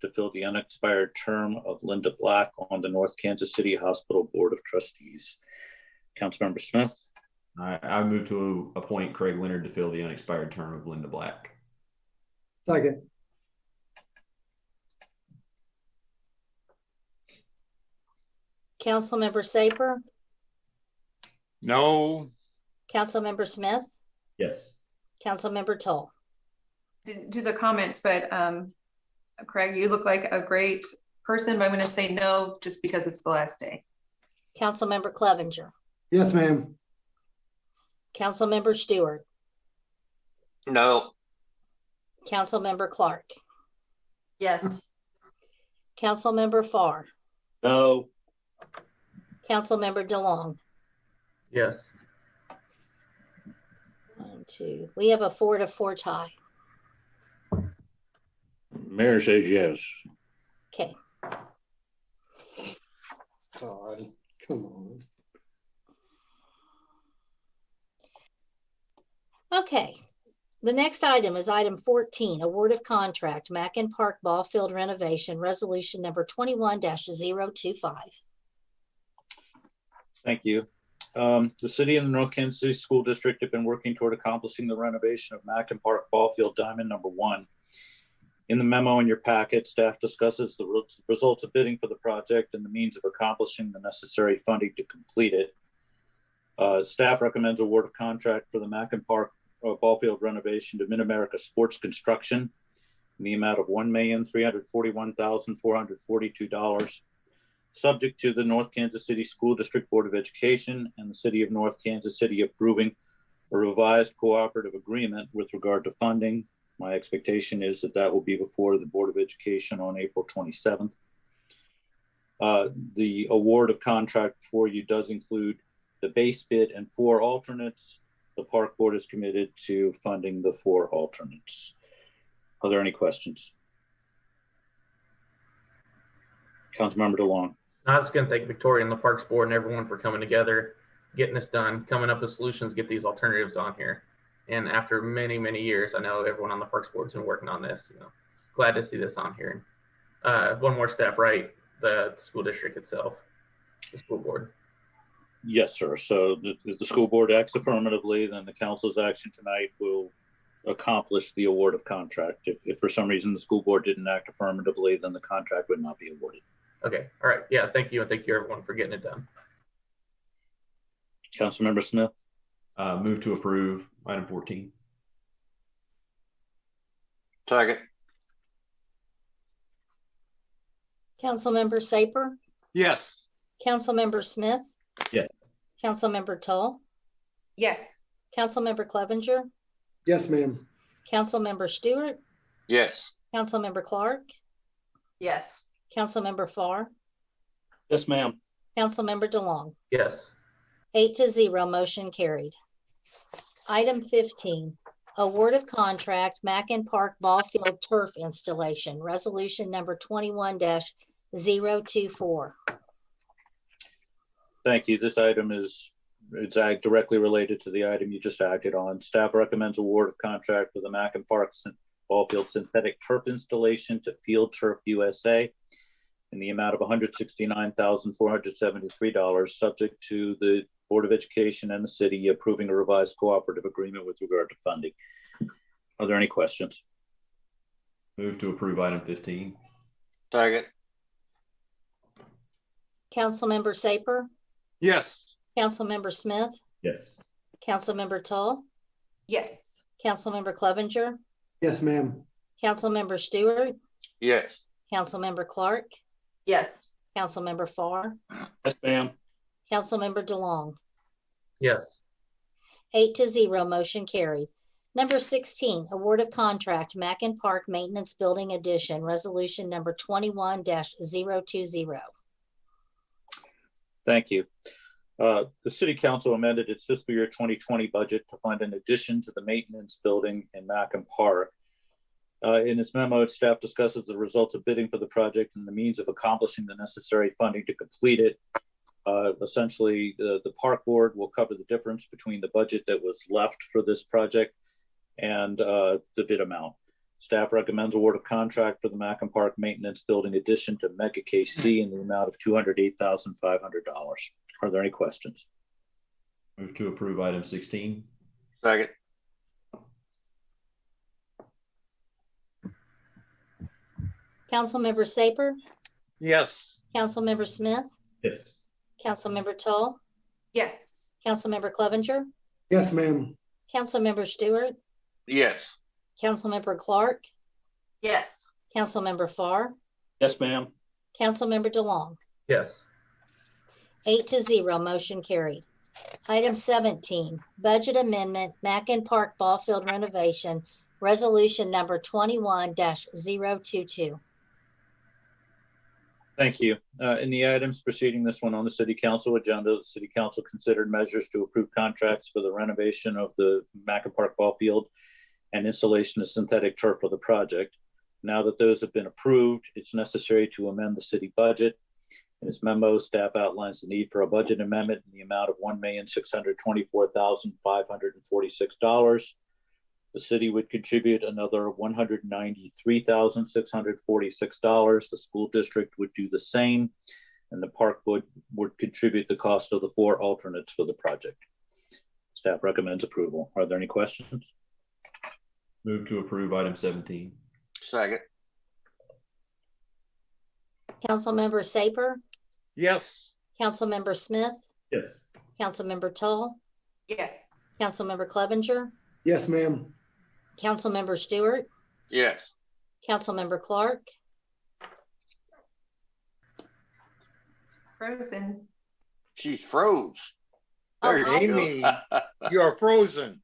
to fill the unexpired term of Linda Black on the North Kansas City Hospital Board of Trustees. Councilmember Smith. I move to appoint Craig Leonard to fill the unexpired term of Linda Black. Second. Councilmember Saper? No. Councilmember Smith? Yes. Councilmember Toll? Didn't do the comments, but Craig, you look like a great person, but I'm going to say no just because it's the last day. Councilmember Clevenger? Yes, ma'am. Councilmember Stewart? No. Councilmember Clark? Yes. Councilmember Farr? No. Councilmember DeLong? Yes. 1, 2. We have a 4-4 tie. Mayor says yes. Okay. God, come on. Okay. The next item is item 14, award of contract, Mackin Park Ball Field renovation, resolution number 21-025. Thank you. The city and the North Kansas City School District have been working toward accomplishing the renovation of Mackin Park Ball Field Diamond number 1. In the memo in your packet, staff discusses the results of bidding for the project and the means of accomplishing the necessary funding to complete it. Staff recommends award of contract for the Mackin Park ball field renovation to Mid-America Sports Construction in the amount of $1,341,442, subject to the North Kansas City School District Board of Education and the City of North Kansas City approving a revised cooperative agreement with regard to funding. My expectation is that that will be before the Board of Education on April 27th. The award of contract for you does include the base bid and 4 alternates. The Park Board is committed to funding the 4 alternates. Are there any questions? Councilmember DeLong. I was going to thank Victoria and the Parks Board and everyone for coming together, getting this done, coming up with solutions, get these alternatives on here. And after many, many years, I know everyone on the Parks Board has been working on this. Glad to see this on here. One more step, right? The school district itself, the school board. Yes, sir. So if the school board acts affirmatively, then the council's action tonight will accomplish the award of contract. If for some reason the school board didn't act affirmatively, then the contract would not be awarded. Okay. All right. Yeah. Thank you. And thank you everyone for getting it done. Councilmember Smith. Move to approve item 14. Second. Councilmember Saper, Yes. Councilmember Smith, Yes. Councilmember Tull, Yes. Councilmember Clevenger, Yes, ma'am. Councilmember Stewart, Yes. Councilmember Clark, Yes. Councilmember Farr, Yes, ma'am. Councilmember DeLong. Yes. 8-0, motion carried. Item 15, award of contract, Mackin Park Ball Field Turf Installation, resolution number 21-024. Thank you. This item is directly related to the item you just acted on. Staff recommends award of contract for the Mackin Park Ball Field synthetic turf installation to Field Turf USA in the amount of $169,473, subject to the Board of Education and the city approving a revised cooperative agreement with regard to funding. Are there any questions? Move to approve item 15. Second. Councilmember Saper, Yes. Councilmember Smith, Yes. Councilmember Tull, Yes. Councilmember Clevenger, Yes, ma'am. Councilmember Stewart, Yes. Councilmember Clark, Yes. Councilmember Farr, Yes, ma'am. Councilmember DeLong. Yes. 8-0, motion carried. Number 16, award of contract, Mackin Park Maintenance Building Addition, resolution number 21-020. Thank you. The City Council amended its fiscal year 2020 budget to fund an addition to the maintenance building in Mackin Park. In its memo, staff discusses the results of bidding for the project and the means of accomplishing the necessary funding to complete it. Essentially, the Park Board will cover the difference between the budget that was left for this project and the bid amount. Staff recommends award of contract for the Mackin Park Maintenance Building addition to NKC in the amount of $208,500. Are there any questions? Move to approve item 16. Second. Councilmember Saper, Yes. Councilmember Smith, Yes. Councilmember Tull, Yes. Councilmember Clevenger, Yes, ma'am. Councilmember Stewart, Yes. Councilmember Clark, Yes. Councilmember Farr, Yes, ma'am. Councilmember DeLong. Yes. 8-0, motion carried. Item 17, budget amendment, Mackin Park Ball Field renovation, resolution number 21-022. Thank you. In the items preceding this one on the City Council agenda, the City Council considered measures to approve contracts for the renovation of the Mackin Park Ball Field and installation of synthetic turf for the project. Now that those have been approved, it's necessary to amend the city budget. In its memo, staff outlines the need for a budget amendment in the amount of $1,624,546. The city would contribute another $193,646. The school district would do the same, and the park would contribute the cost of the 4 alternates for the project. Staff recommends approval. Are there any questions? Move to approve item 17. Second. Councilmember Saper, Yes. Councilmember Smith, Yes. Councilmember Tull, Yes. Councilmember Clevenger, Yes, ma'am. Councilmember Stewart, Yes. Councilmember Clark, Frozen. She froze. Oh, There you Amy, go. you are frozen.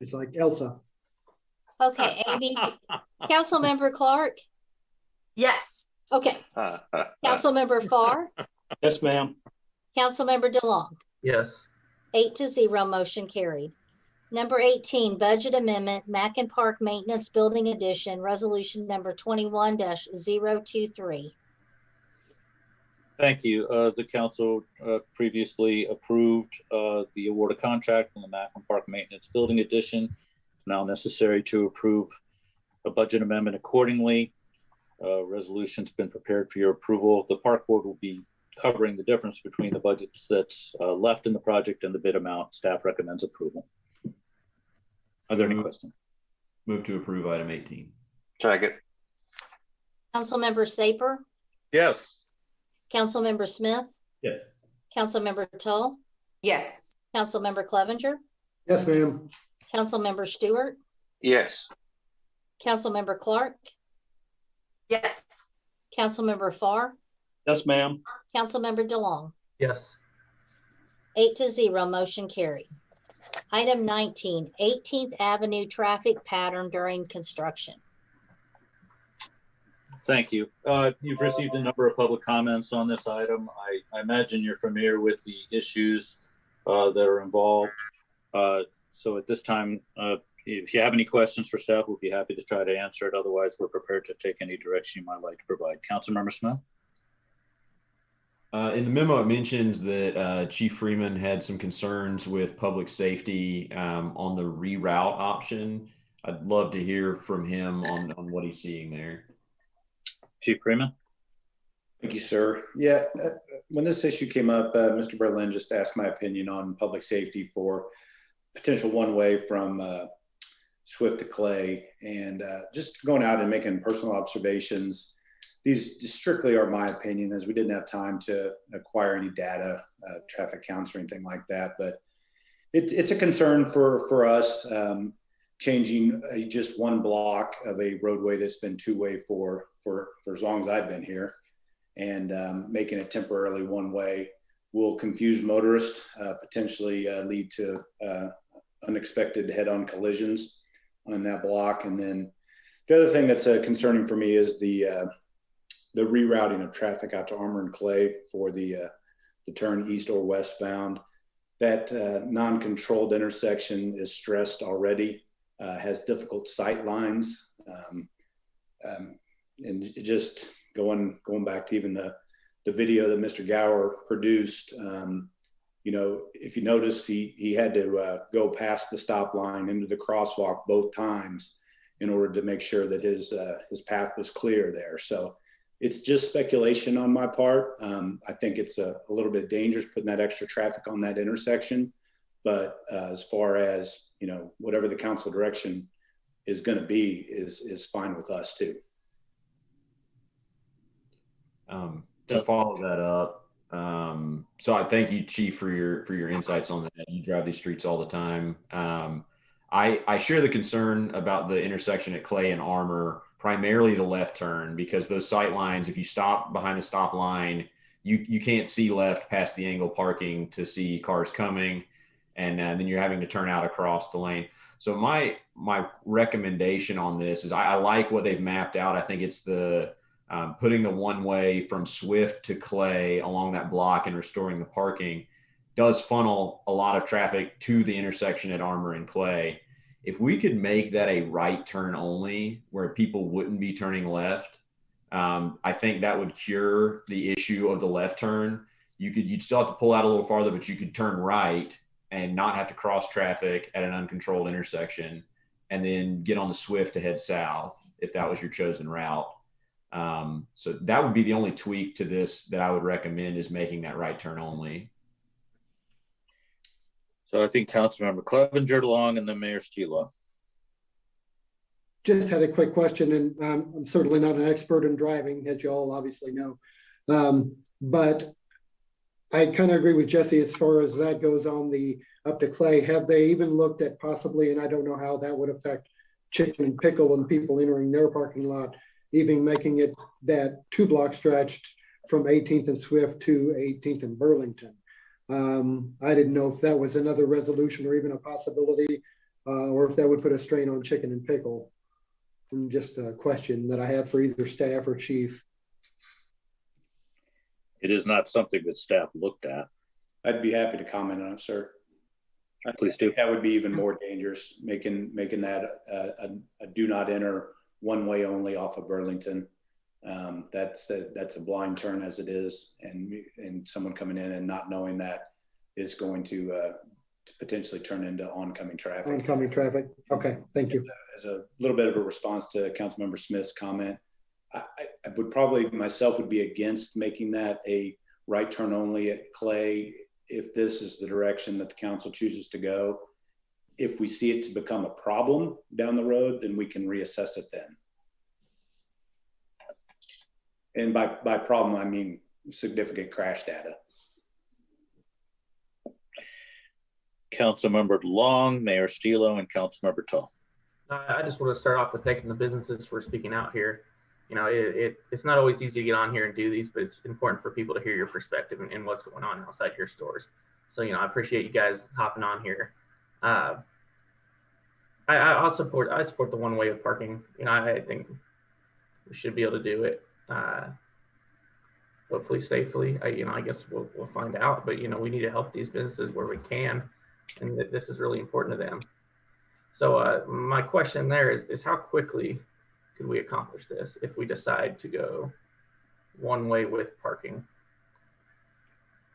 It's like Elsa. okay, Amy, Councilmember Clark, Yes. okay, Councilmember Farr, Yes, ma'am. Councilmember DeLong. Yes. 8-0, motion carried. Number 18, budget amendment, Mackin Park Maintenance Building Addition, resolution number 21-023. Thank you. The council previously approved the award of contract on the Macklin Park Maintenance Building Addition. It's now necessary to approve a budget amendment accordingly. Resolution's been prepared for your approval. The park board will be covering the difference between the budgets that's left in the project and the bid amount. Staff recommends approval. Are there any questions? Move to approve item 18. Second. Councilmember Saper, Yes. Councilmember Smith, Yes. Councilmember Tull, Yes. Councilmember Clevenger, Yes, ma'am. Councilmember Stewart, Yes. Councilmember Clark, Yes. Councilmember Farr, Yes, ma'am. Councilmember DeLong. Yes. 8-0, motion carried. Item 19, 18th Avenue traffic pattern during construction. Thank you. You've received a number of public comments on this item. I imagine you're familiar with the issues that are involved. So at this time, if you have any questions for staff, we'll be happy to try to answer it. Otherwise, we're prepared to take any direction you might like to provide. Councilmember Smith? In the memo, it mentions that Chief Freeman had some concerns with public safety on the reroute option. I'd love to hear from him on what he's seeing there. Chief Freeman? Thank you, sir. Yeah, when this issue came up, Mr. Berlin just asked my opinion on public safety for potential one-way from Swift to Clay, and just going out and making personal observations. These strictly are my opinion, as we didn't have time to acquire any data, traffic counts or anything like that. But it's a concern for us, changing just one block of a roadway that's been two-way for as long as I've been here, and making it temporarily one-way will confuse motorists, potentially lead to unexpected head-on collisions on that block. And then the other thing that's concerning for me is the rerouting of traffic out to Armour and Clay for the turn east or westbound. That non-controlled intersection is stressed already, has difficult sight lines. And it just going back to even the video that Mr. Gower produced, you know, if you notice, he had to go past the stop line into the crosswalk both times in order to make sure that his path was clear there. So it's just speculation on my part. I think it's a little bit dangerous putting that extra traffic on that intersection. But as far as, you know, whatever the council direction is going to be is fine with us too. To follow that up, so I thank you, Chief, for your insights on that. You drive these streets all the time. I share the concern about the intersection at Clay and Armour, primarily the left turn, because those sight lines, if you stop behind the stop line, you can't see left past the angle parking to see cars coming, and then you're having to turn out across the lane. So my recommendation on this is I like what they've mapped out. I think it's the putting the one way from Swift to Clay along that block and restoring the parking does funnel a lot of traffic to the intersection at Armour and Clay. If we could make that a right turn only, where people wouldn't be turning left, I think that would cure the issue of the left turn. You'd still have to pull out a little farther, but you could turn right and not have to cross traffic at an uncontrolled intersection, and then get on the Swift to head south if that was your chosen route. So that would be the only tweak to this that I would recommend, is making that right turn only. So I think Councilmember Clevenger DeLong and then Mayor Stilo. Just had a quick question, and I'm certainly not an expert in driving, as you all obviously know. But I kind of agree with Jesse as far as that goes on the up to Clay. Have they even looked at possibly, and I don't know how that would affect Chicken and Pickle and people entering their parking lot, even making it that 2-block stretch from 18th and Swift to 18th and Burlington. I didn't know if that was another resolution or even a possibility, or if that would put a strain on Chicken and Pickle. And just a question that I have for either staff or chief. It is not something that staff looked at. I'd be happy to comment on it, sir. Please do. That would be even more dangerous, making that a do not enter one way only off of Burlington. That's a blind turn as it is, and someone coming in and not knowing that is going to potentially turn into oncoming traffic. Oncoming traffic. Okay, thank you. As a little bit of a response to Councilmember Smith's comment, I would probably myself would be against making that a right turn only at Clay if this is the direction that the council chooses to go. If we see it to become a problem down the road, then we can reassess it then. And by problem, I mean significant crash data. Councilmember Long, Mayor Stilo, and Councilmember Tall. I just want to start off with thanking the businesses for speaking out here. You know, it's not always easy to get on here and do these, but it's important for people to hear your perspective and what's going on outside your stores. So, you know, I appreciate you guys hopping on here. I support the one way of parking. You know, I think we should be able to do it. Hopefully safely. I guess we'll find out, but, you know, we need to help these businesses where we can, and this is really important to them. So my question there is how quickly could we accomplish this if we decide to go one way with parking?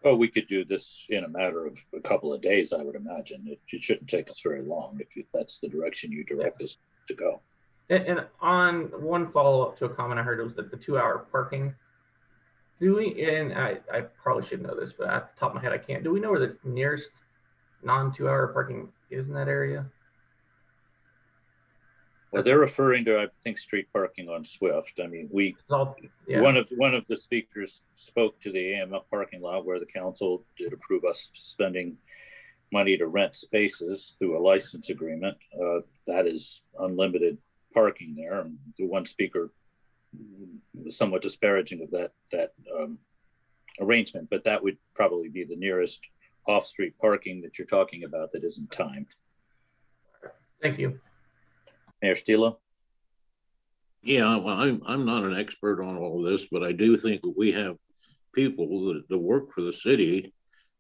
Oh, we could do this in a matter of a couple of days, I would imagine. It shouldn't take us very long if that's the direction you direct us to go. And on one follow-up to a comment I heard, it was that the 2-hour parking. Do we, and I probably should know this, but at the top of my head, I can't. Do we know where the nearest non-2-hour parking is in that area? Well, they're referring to, I think, street parking on Swift. I mean, one of the speakers spoke to the AMF parking lot where the council did approve us spending money to rent spaces through a license agreement. That is unlimited parking there. And the one speaker was somewhat disparaging of that arrangement, but that would probably be the nearest off-street parking that you're talking about that isn't timed. Thank you. Mayor Stilo? Yeah, well, I'm not an expert on all of this, but I do think that we have people that work for the city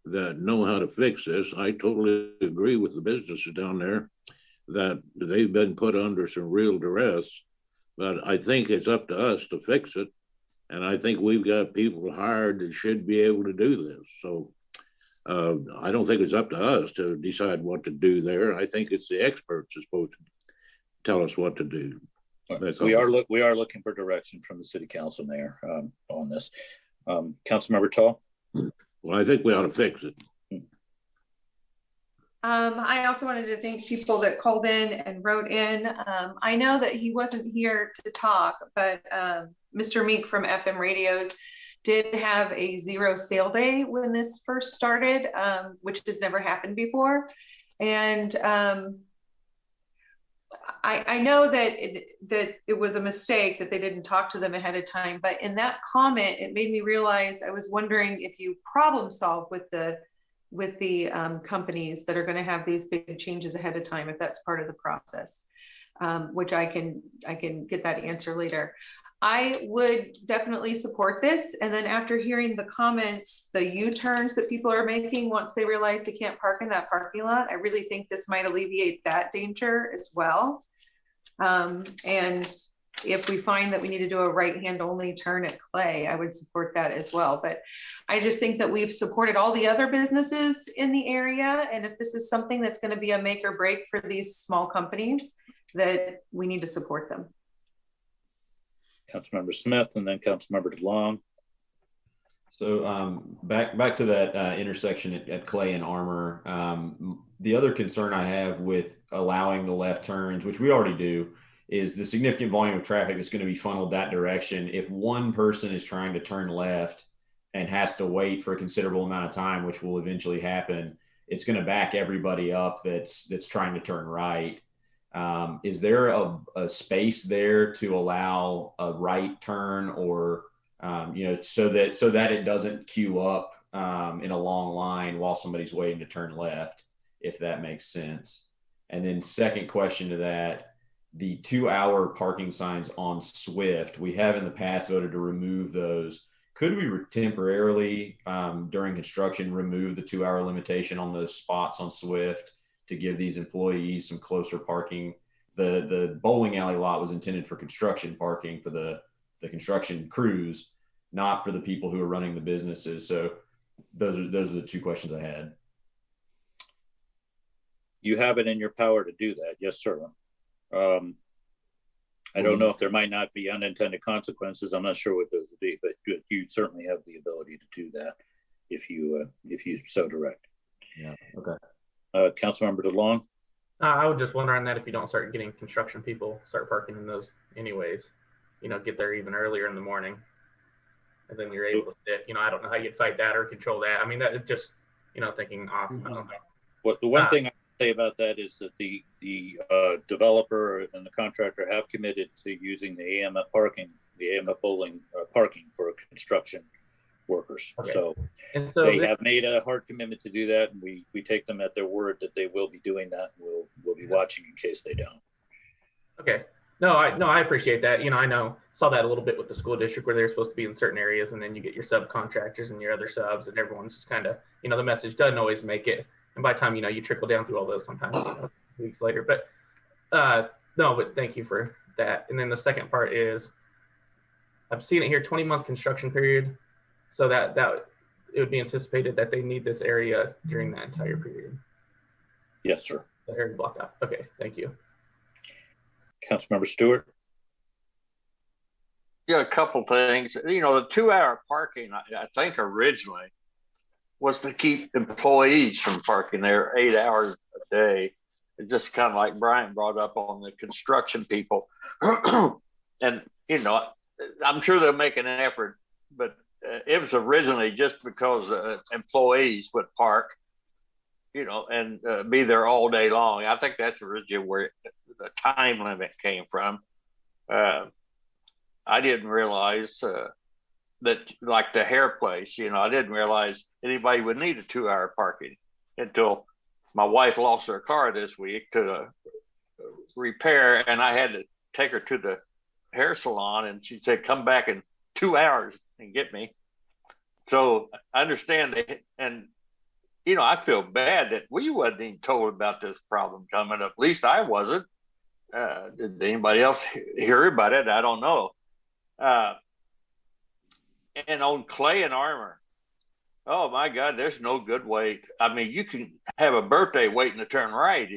that know how to fix this. I totally agree with the businesses down there that they've been put under some real duress, but I think it's up to us to fix it. And I think we've got people hired that should be able to do this. So I don't think it's up to us to decide what to do there. I think it's the experts are supposed to tell us what to do. We are looking for direction from the city council, Mayor, on this. Councilmember Tall? Well, I think we ought to fix it. I also wanted to thank people that called in and wrote in. I know that he wasn't here to talk, but Mr. Meek from FM Radios did have a 0 sale day when this first started, which has never happened before. And I know that it was a mistake that they didn't talk to them ahead of time, but in that comment, it made me realize I was wondering if you problem solve with the companies that are going to have these big changes ahead of time, if that's part of the process, which I can get that answer later. I would definitely support this. And then after hearing the comments, the U-turns that people are making once they realize they can't park in that parking lot, I really think this might alleviate that danger as well. And if we find that we need to do a right-hand only turn at Clay, I would support that as well. But I just think that we've supported all the other businesses in the area. And if this is something that's going to be a make or break for these small companies, that we need to support them. Councilmember Smith and then Councilmember DeLong. So back to that intersection at Clay and Armour. The other concern I have with allowing the left turns, which we already do, is the significant volume of traffic that's going to be funneled that direction. If one person is trying to turn left and has to wait for a considerable amount of time, which will eventually happen, it's going to back everybody up that's trying to turn right. Is there a space there to allow a right turn, or so that it doesn't queue up in a long line while somebody's waiting to turn left, if that makes sense? And then second question to that, the 2-hour parking signs on Swift, we have in the past voted to remove those. Could we temporarily, during construction, remove the 2-hour limitation on those spots on Swift to give these employees some closer parking? The bowling alley lot was intended for construction parking for the construction crews, not for the people who are running the businesses. So those are the two questions I had. You have it in your power to do that. Yes, sir. I don't know if there might not be unintended consequences. I'm not sure what those would be, but you certainly have the ability to do that if you so direct. Yeah. Okay. Councilmember DeLong. I would just wonder on that, if you don't start getting construction people start parking in those anyways, get there even earlier in the morning, and then you're able to sit. I don't know how you'd fight that or control that. I mean, that just thinking off. I don't know. What the one thing I say about that is that the developer and the contractor have committed to using the AMF bowling parking for construction workers. Okay. So they have made a hard commitment to do that, and we take them at their word that they will be doing that. We'll be watching in case they don't. Okay. No, I appreciate that. I saw that a little bit with the school district where they're supposed to be in certain areas, and then you get your subcontractors and your other subs, and everyone's just kind of, the message doesn't always make it. And by the time, you trickle down through all those sometimes weeks later. But but thank you for that. And then the second part is, I'm seeing it here, 20-month construction period. So that it would be anticipated that they need this area during that entire period. Yes, sir. The area blocked off. Okay, thank you. Councilmember Stewart. Yeah, a couple things. The 2-hour parking, I think originally was to keep employees from parking there 8 hours a day. It's just kind of like Brian brought up on the construction people. And, I'm sure they'll make an effort, but it was originally just because employees would park, and be there all day long. I think that's originally where the time limit came from. I didn't realize that, like the hair place, I didn't realize anybody would need a 2-hour parking until my wife lost her car this week to repair, and I had to take her to the hair salon, and she said, come back in 2 hours and get me. So I understand that, and I feel bad that we wasn't even told about this problem coming up. At least I wasn't. Did anybody else hear about it? I don't know. And on Clay and Armour, oh my God, there's no good way. I mean, you can have a birthday waiting to turn right,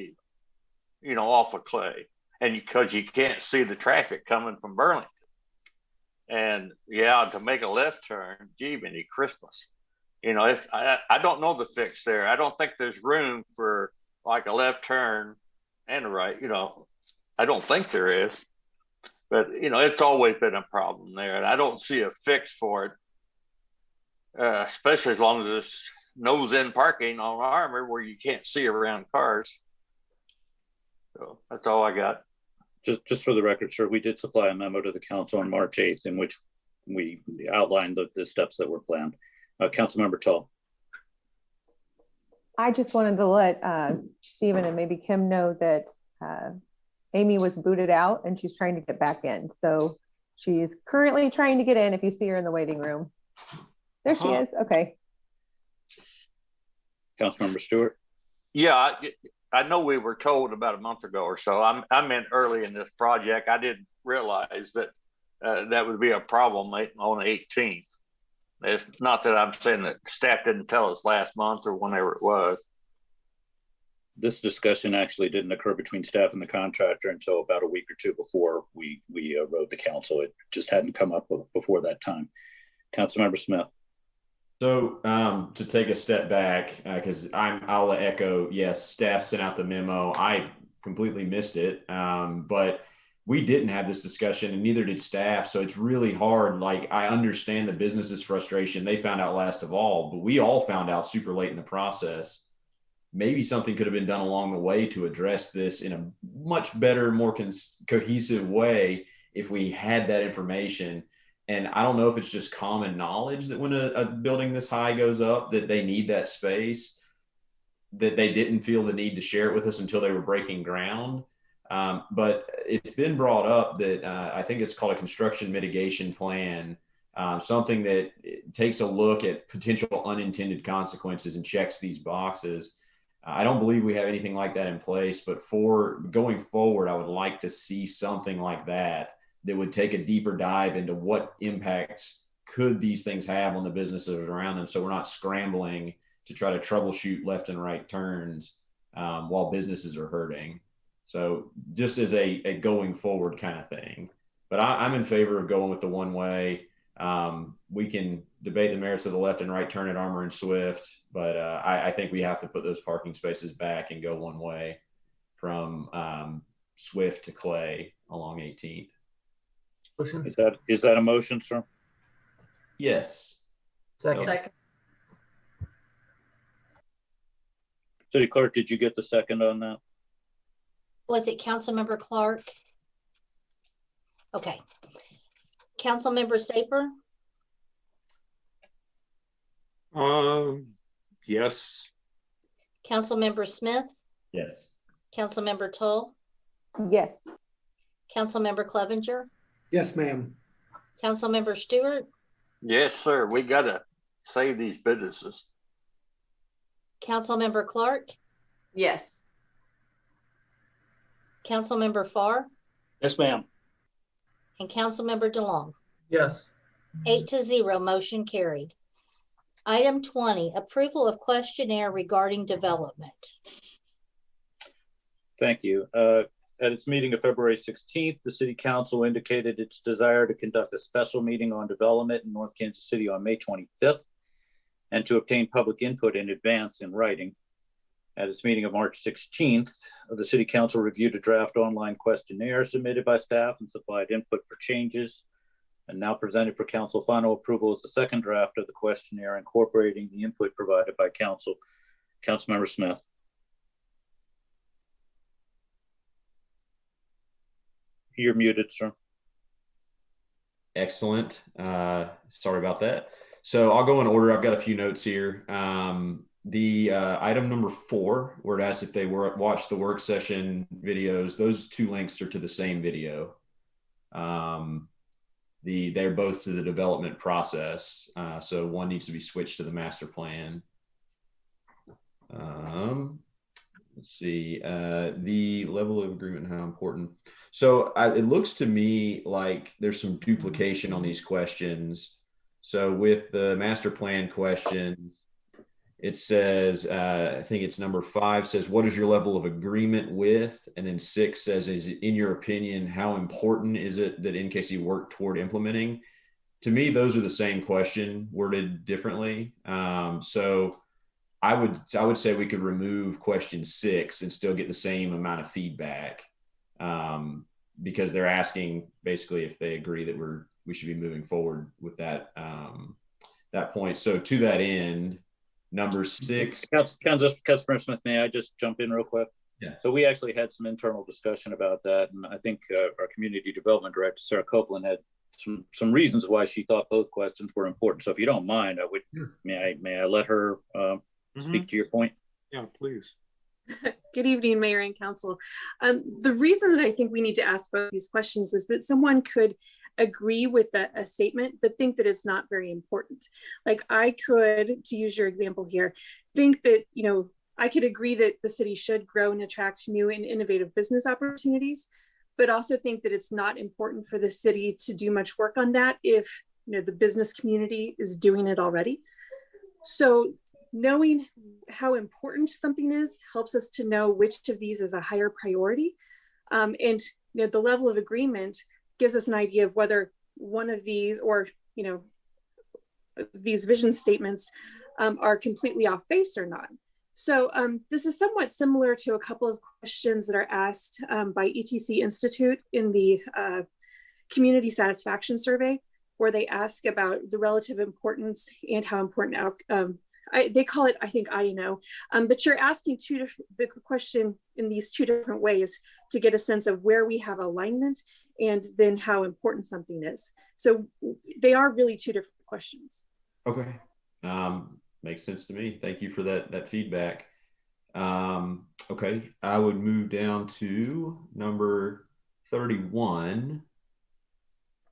off of Clay, and because you can't see the traffic coming from Burlington. And to make a left turn, gee, many Christmas. I don't know the fix there. I don't think there's room for like a left turn and a right. I don't think there is. But, it's always been a problem there. And I don't see a fix for it, especially as long as there's nose-in parking on Armour where you can't see around cars. So that's all I got. Just for the record, sir, we did supply a memo to the council on March 8th in which we outlined the steps that were planned. Councilmember Tull. I just wanted to let Stephen and maybe Kim know that Amy was booted out and she's trying to get back in. So she's currently trying to get in if you see her in the waiting room. There she is. Okay. Councilmember Stewart. Yeah, I know we were told about a month ago or so. I'm in early in this project. I didn't realize that that would be a problem on the 18th. It's not that I'm saying that staff didn't tell us last month or whenever it was. This discussion actually didn't occur between staff and the contractor until about a week or two before we wrote the council. It just hadn't come up before that time. Councilmember Smith. So to take a step back, because I'll echo, yes, staff sent out the memo. I completely missed it, but we didn't have this discussion, and neither did staff. So it's really hard. Like, I understand the business's frustration. They found out last of all, but we all found out super late in the process. Maybe something could have been done along the way to address this in a much better, more cohesive way if we had that information. And I don't know if it's just common knowledge that when a building this high goes up, that they need that space, that they didn't feel the need to share it with us until they were breaking ground. But it's been brought up that I think it's called a construction mitigation plan, something that takes a look at potential unintended consequences and checks these boxes. I don't believe we have anything like that in place, but for going forward, I would like to see something like that would take a deeper dive into what impacts could these things have on the businesses around them, so we're not scrambling to try to troubleshoot left and right turns while businesses are hurting. So just as a going forward kind of thing. But I'm in favor of going with the one way. We can debate the merits of the left and right turn at Armour and Swift, but I think we have to put those parking spaces back and go one way from Swift to Clay along 18th. Is that a motion, sir? Yes. Second. City Clerk, did you get the second on that? Was it Councilmember Clark? Okay. Councilmember Saper? Yes. Councilmember Smith? Yes. Councilmember Tull? Yes. Councilmember Clevenger? Yes, ma'am. Councilmember Stewart? Yes, sir. We got to save these businesses. Councilmember Clark? Yes. Councilmember Farr? Yes, ma'am. And Councilmember DeLong? Yes. 8-0, motion carried. Item 20, approval of questionnaire regarding development. Thank you. At its meeting of February 16th, the City Council indicated its desire to conduct a special meeting on development in North Kansas City on May 25th and to obtain public input in advance in writing. At its meeting of March 16th, the City Council reviewed a draft online questionnaire submitted by staff and supplied input for changes, and now presented for Council final approval is the second draft of the questionnaire incorporating the input provided by Council. Councilmember Smith. You're muted, sir. Excellent. Sorry about that. So I'll go in order. I've got a few notes here. The item number 4, where it asks if they watched the work session videos, those 2 links are to the same video. They're both to the development process. So one needs to be switched to the master plan. Let's see, the level of agreement, how important. So it looks to me like there's some duplication on these questions. So with the master plan question, it says, I think it's number 5 says, what is your level of agreement with? And then 6 says, is it, in your opinion, how important is it that NKC work toward implementing? To me, those are the same question worded differently. So I would say we could remove question 6 and still get the same amount of feedback, because they're asking basically if they agree that we should be moving forward with that that point. So to that end, number 6. Councilmember Smith, may I just jump in real quick? Yeah. So we actually had some internal discussion about that, and I think our community development director, Sarah Copeland, had some reasons why she thought both questions were important. So if you don't mind, may I let her speak to your point? Yeah, please. Good evening, Mayor and Council. The reason that I think we need to ask both these questions is that someone could agree with a statement, but think that it's not very important. Like, I could, to use your example here, think that, I could agree that the city should grow and attract new and innovative business opportunities, but also think that it's not important for the city to do much work on that if, the business community is doing it already. So knowing how important something is helps us to know which of these is a higher priority. And the level of agreement gives us an idea of whether one of these or these vision statements are completely off base or not. So this is somewhat similar to a couple of questions that are asked by ETC Institute in the community satisfaction survey, where they ask about the relative importance and how important they call it, I think, I know, but you're asking the question in these two different ways to get a sense of where we have alignment and then how important something is. So they are really two different questions. Okay. Makes sense to me. Thank you for that feedback. Okay, I would move down to number 31.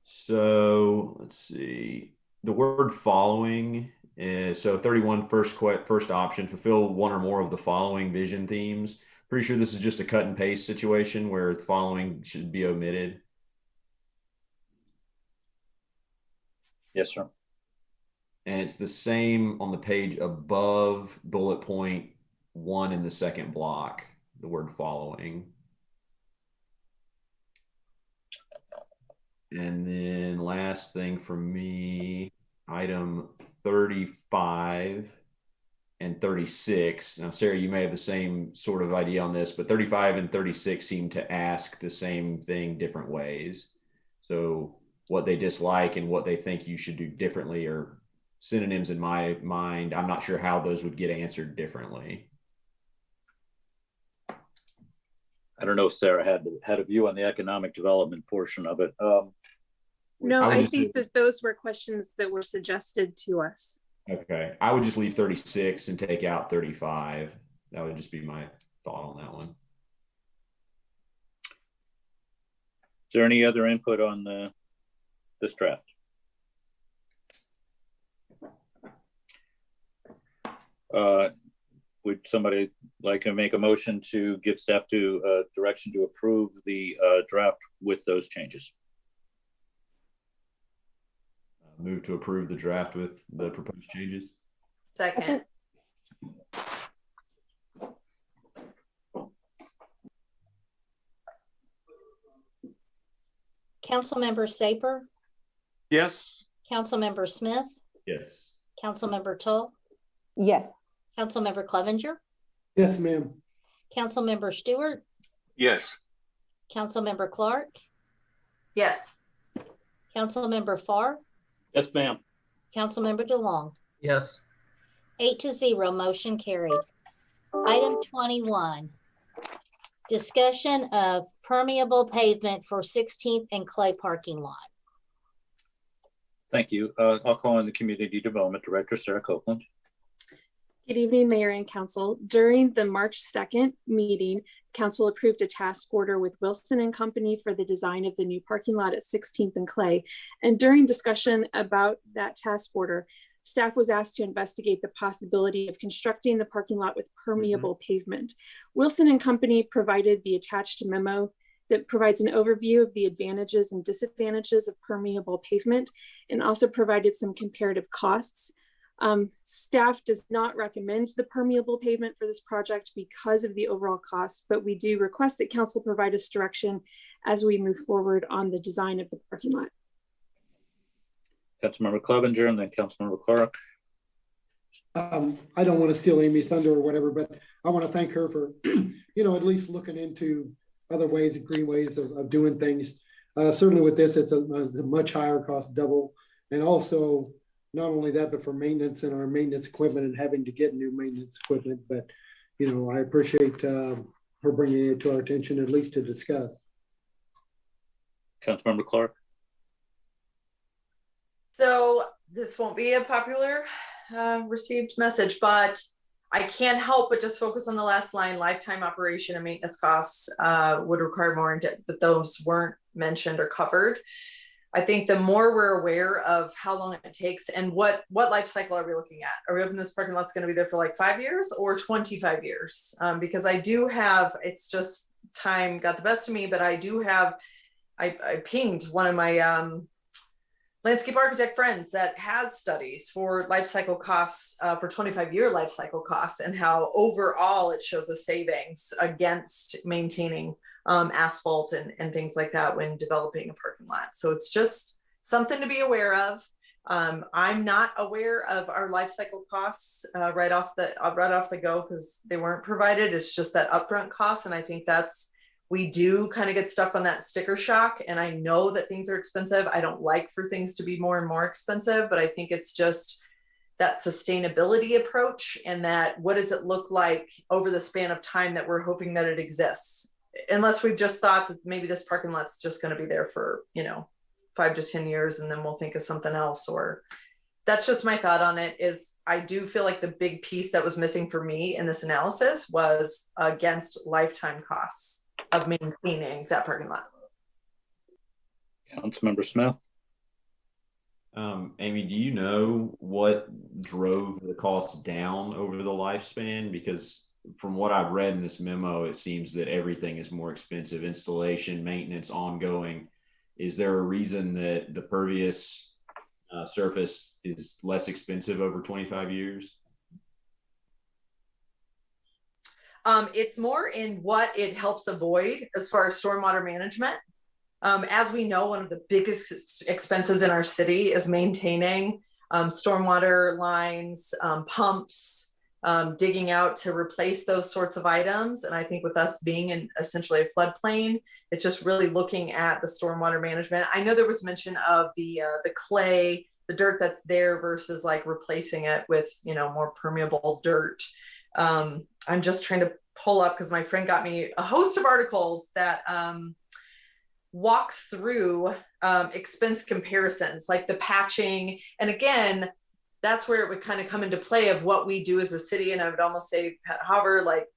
So let's see. The word following is, so 31, first option, fulfill one or more of the following vision themes. Pretty sure this is just a cut and paste situation where the following should be omitted. Yes, sir. And it's the same on the page above bullet point 1 in the second block, the word following. And then last thing for me, item 35 and 36. Now, Sarah, you may have the same sort of idea on this, but 35 and 36 seem to ask the same thing different ways. So what they dislike and what they think you should do differently are synonyms in my mind. I'm not sure how those would get answered differently. I don't know if Sarah had a view on the economic development portion of it. No, I think that those were questions that were suggested to us. Okay, I would just leave 36 and take out 35. That would just be my thought on that one. Is there any other input on this draft? Would somebody like to make a motion to give staff to direction to approve the draft with those changes? Move to approve the draft with the proposed changes. Second. Councilmember Saper, Yes. Councilmember Smith, Yes. Councilmember Tull, Yes. Councilmember Clevenger, Yes, ma'am. Councilmember Stewart, Yes. Councilmember Clark, Yes. Councilmember Farr, Yes, ma'am. Councilmember DeLong. Yes. 8-0, motion carried. Item 21, discussion of permeable pavement for 16th and Clay parking lot. Thank you. I'll call on the Community Development Director, Sarah Copeland. Good evening, Mayor and Council. During the March 2nd meeting, Council approved a task order with Wilson and Company for the design of the new parking lot at 16th and Clay. And during discussion about that task order, staff was asked to investigate the possibility of constructing the parking lot with permeable pavement. Wilson and Company provided the attached memo that provides an overview of the advantages and disadvantages of permeable pavement and also provided some comparative costs. Staff does not recommend the permeable pavement for this project because of the overall cost, but we do request that council provide us direction as we move forward on the design of the parking lot. Councilmember Clevenger and then Councilmember Clark. I don't want to steal Amy's thunder or whatever, but I want to thank her for, at least looking into other ways, green ways of doing things. Certainly with this, it's a much higher cost, double. And also, not only that, but for maintenance and our maintenance equipment and having to get new maintenance equipment. But, I appreciate her bringing it to our attention, at least to discuss. Councilmember Clark. So this won't be a popular received message, but I can't help but just focus on the last line. Lifetime operation and maintenance costs would require more, but those weren't mentioned or covered. I think the more we're aware of how long it takes and what life cycle are we looking at? Are we hoping this parking lot's going to be there for like 5 years or 25 years? Because I do have, it's just time got the best of me, but I do have, I pinged one of my landscape architect friends that has studies for life cycle costs for 25-year life cycle costs and how overall it shows a savings against maintaining asphalt and things like that when developing a parking lot. So it's just something to be aware of. I'm not aware of our life cycle costs right off the go because they weren't provided. It's just that upfront cost, and I think we do kind of get stuck on that sticker shock. And I know that things are expensive. I don't like for things to be more and more expensive, but I think it's just that sustainability approach and that what does it look like over the span of time that we're hoping that it exists, unless we've just thought that maybe this parking lot's just going to be there for 5 to 10 years and then we'll think of something else. Or that's just my thought on it. Is I do feel like the big piece that was missing for me in this analysis was against lifetime costs of maintaining that parking lot. Councilmember Smith. Amy, do you know what drove the costs down over the lifespan? Because from what I've read in this memo, it seems that everything is more expensive: installation, maintenance, ongoing. Is there a reason that the pervious surface is less expensive over 25 years? It's more in what it helps avoid as far as stormwater management. As we know, one of the biggest expenses in our city is maintaining stormwater lines, pumps, digging out to replace those sorts of items. And I think with us being in essentially a floodplain, it's just really looking at the stormwater management. I know there was mention of the clay, the dirt that's there versus like replacing it with, more permeable dirt. I'm just trying to pull up because my friend got me a host of articles that walks through expense comparisons, like the patching. And again, that's where it would kind of come into play of what we do as a city. And I would almost say, Pat Hover, like,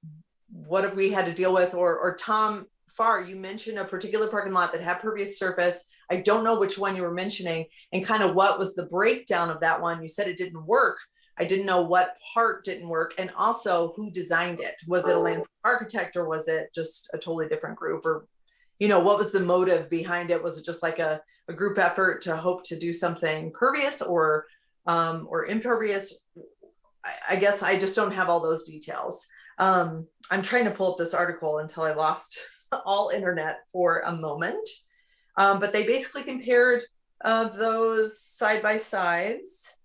what have we had to deal with? Or Tom Farr, you mentioned a particular parking lot that had pervious surface. I don't know which one you were mentioning and kind of what was the breakdown of that one. You said it didn't work. I didn't know what part didn't work. And also who designed it. Was it a landscape architect or was it just a totally different group? Or, what was the motive behind it? Was it just like a group effort to hope to do something pervious or impervious? I guess I just don't have all those details. I'm trying to pull up this article until I lost all internet for a moment. But they basically compared those side by sides.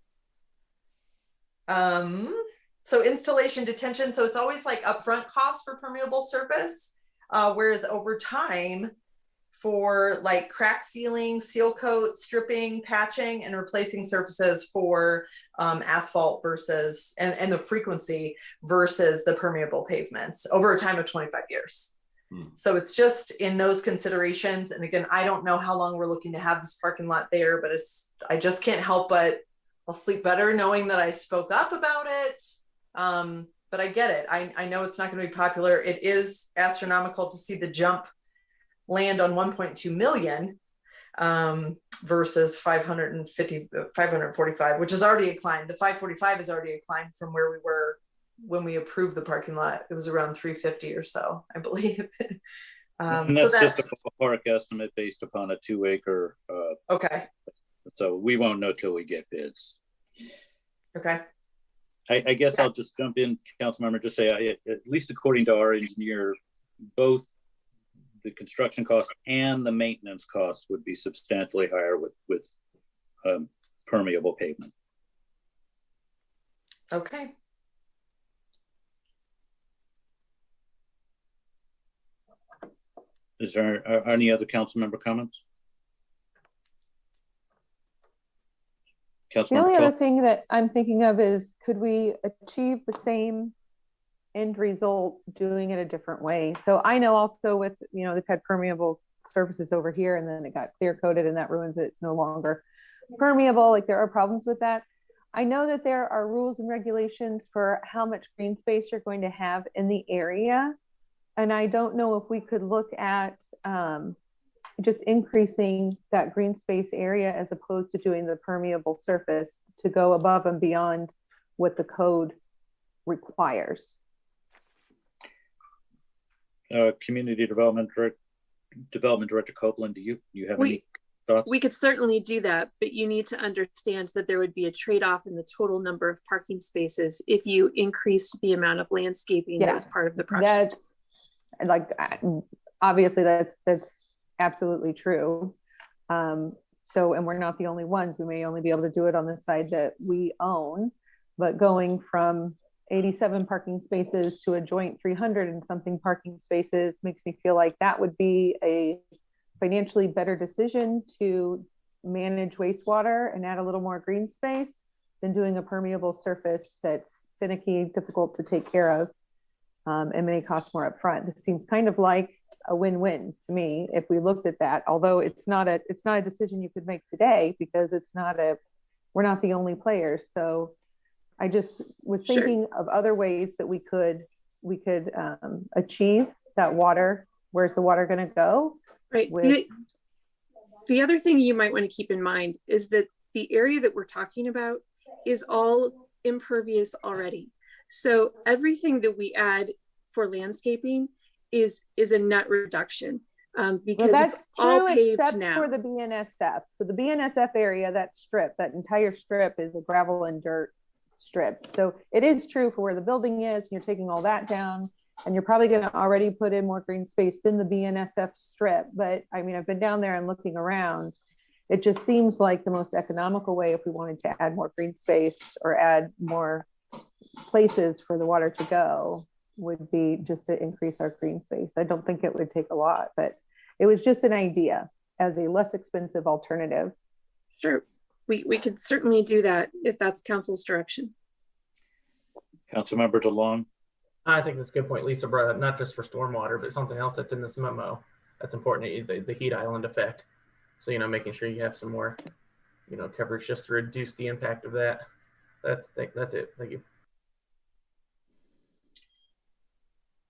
So installation, detention. So it's always like upfront costs for permeable surface. Whereas over time for like crack sealing, seal coat, stripping, patching, and replacing surfaces for asphalt versus, and the frequency versus the permeable pavements over a time of 25 years. So it's just in those considerations. And again, I don't know how long we're looking to have this parking lot there, but I just can't help but I'll sleep better knowing that I spoke up about it. But I get it. I know it's not going to be popular. It is astronomical to see the jump land on 1.2 million versus 545, which is already a climb. The 545 is already a climb from where we were when we approved the parking lot. It was around 350 or so, I believe. And that's just a ballpark estimate based upon a 2 acre. Okay. So we won't know till we get bids. Okay. I guess I'll just jump in, Councilmember, just say, at least according to our engineer, both the construction costs and the maintenance costs would be substantially higher with permeable pavement. Okay. Is there any other council member comments? The only other thing that I'm thinking of is, could we achieve the same end result doing it a different way? So I know also with, they've had permeable surfaces over here and then it got clear coated and that ruins it. It's no longer permeable. Like there are problems with that. I know that there are rules and regulations for how much green space you're going to have in the area. And I don't know if we could look at just increasing that green space area as opposed to doing the permeable surface to go above and beyond what the code requires. Community Development Director Copeland, do you have any thoughts? We could certainly do that, but you need to understand that there would be a trade-off in the total number of parking spaces if you increased the amount of landscaping that was part of the project. That's like, obviously that's absolutely true. So, and we're not the only ones. We may only be able to do it on the side that we own, but going from 87 parking spaces to a joint 300 and something parking spaces makes me feel like that would be a financially better decision to manage wastewater and add a little more green space than doing a permeable surface that's finicky, difficult to take care of, and may cost more upfront. This seems kind of like a win-win to me if we looked at that, although it's not a decision you could make today because we're not the only players. So I just was thinking of other ways that we could achieve that water. Where's the water going to go? Right. The other thing you might want to keep in mind is that the area that we're talking about is all impervious already. So everything that we add for landscaping is a net reduction because it's all paved except now. For the BNSF. So the BNSF area, that entire strip is a gravel and dirt strip. So it is true for where the building is, and you're taking all that down, and you're probably going to already put in more green space than the BNSF strip. But I mean, I've been down there and looking around. It just seems like the most economical way if we wanted to add more green space or add more places for the water to go would be just to increase our green space. I don't think it would take a lot, but it was just an idea as a less expensive alternative. Sure, we could certainly do that if that's council's direction. Councilmember DeLong. I think that's a good point. Lisa brought up, not just for stormwater, but something else that's in this memo that's important, the heat island effect. So, making sure you have some more, coverage just to reduce the impact of that. That's it. Thank you.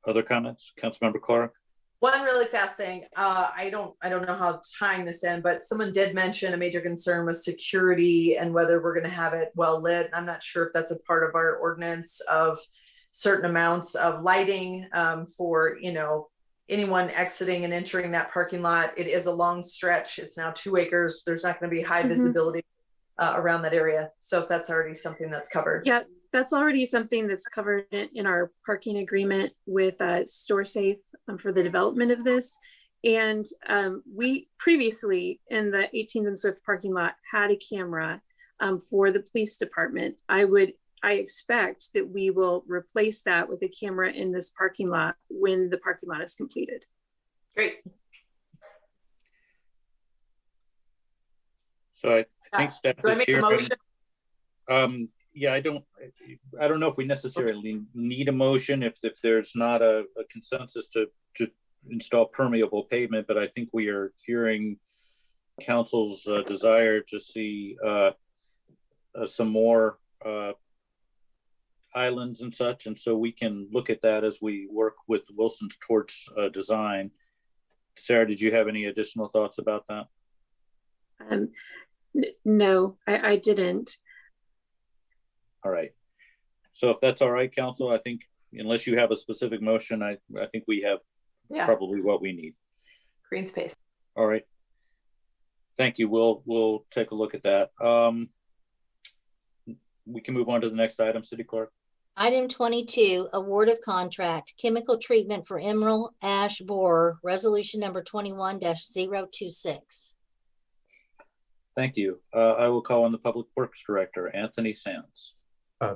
Other comments? Councilmember Clark? One really fast thing. I don't know how tying this in, but someone did mention a major concern was security and whether we're going to have it well lit. I'm not sure if that's a part of our ordinance of certain amounts of lighting for, anyone exiting and entering that parking lot. It is a long stretch. It's now 2 acres. There's not going to be high visibility around that area. So if that's already something that's covered. Yeah, that's already something that's covered in our parking agreement with StoreSafe for the development of this. And we previously in the 18th and Swift parking lot had a camera for the police department. I expect that we will replace that with a camera in this parking lot when the parking lot is completed. Great. So I think staff do I is make here. a motion? Yeah, I don't know if we necessarily need a motion if there's not a consensus to install permeable pavement, but I think we are hearing council's desire to see some more islands and such, and so we can look at that as we work with Wilson's towards design. Sarah, did you have any additional thoughts about that? No, I didn't. All right. So if that's all right, council, I think unless you have a specific motion, I think we have probably what we need. Green space. All right. Thank you. We'll take a look at that. We can move on to the next item, City Clerk. Item 22, award of contract, chemical treatment for emerald ash borer, resolution number 21-026. Thank you. I will call on the Public Works Director, Anthony Sands.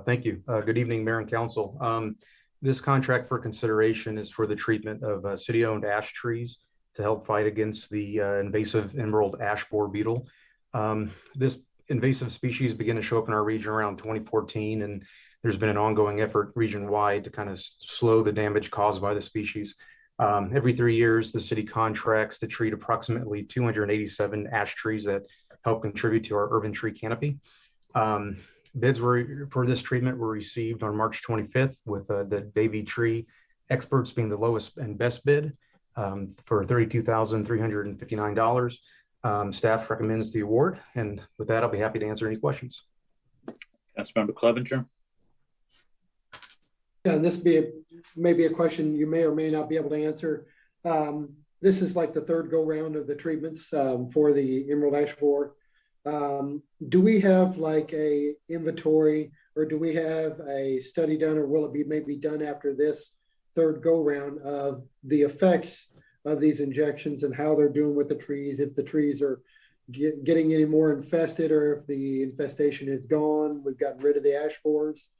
Thank you. Good evening, Mayor and Council. This contract for consideration is for the treatment of city-owned ash trees to help fight against the invasive emerald ash borer beetle. This invasive species began to show up in our region around 2014, and there's been an ongoing effort region-wide to kind of slow the damage caused by the species. Every 3 years, the city contracts to treat approximately 287 ash trees that help contribute to our urban tree canopy. Bids for this treatment were received on March 25th, with the Davy Tree experts being the lowest and best bid for $32,359. Staff recommends the award, and with that, I'll be happy to answer any questions. Councilmember Clevenger. Yeah, and this may be a question you may or may not be able to answer. This is like the third go round of the treatments for the emerald ash borer. Do we have like a inventory, or do we have a study done, or will it be maybe done after this third go round of the effects of these injections and how they're doing with the trees, if the trees are getting any more infested, or if the infestation is gone. We've gotten rid of the ash borers.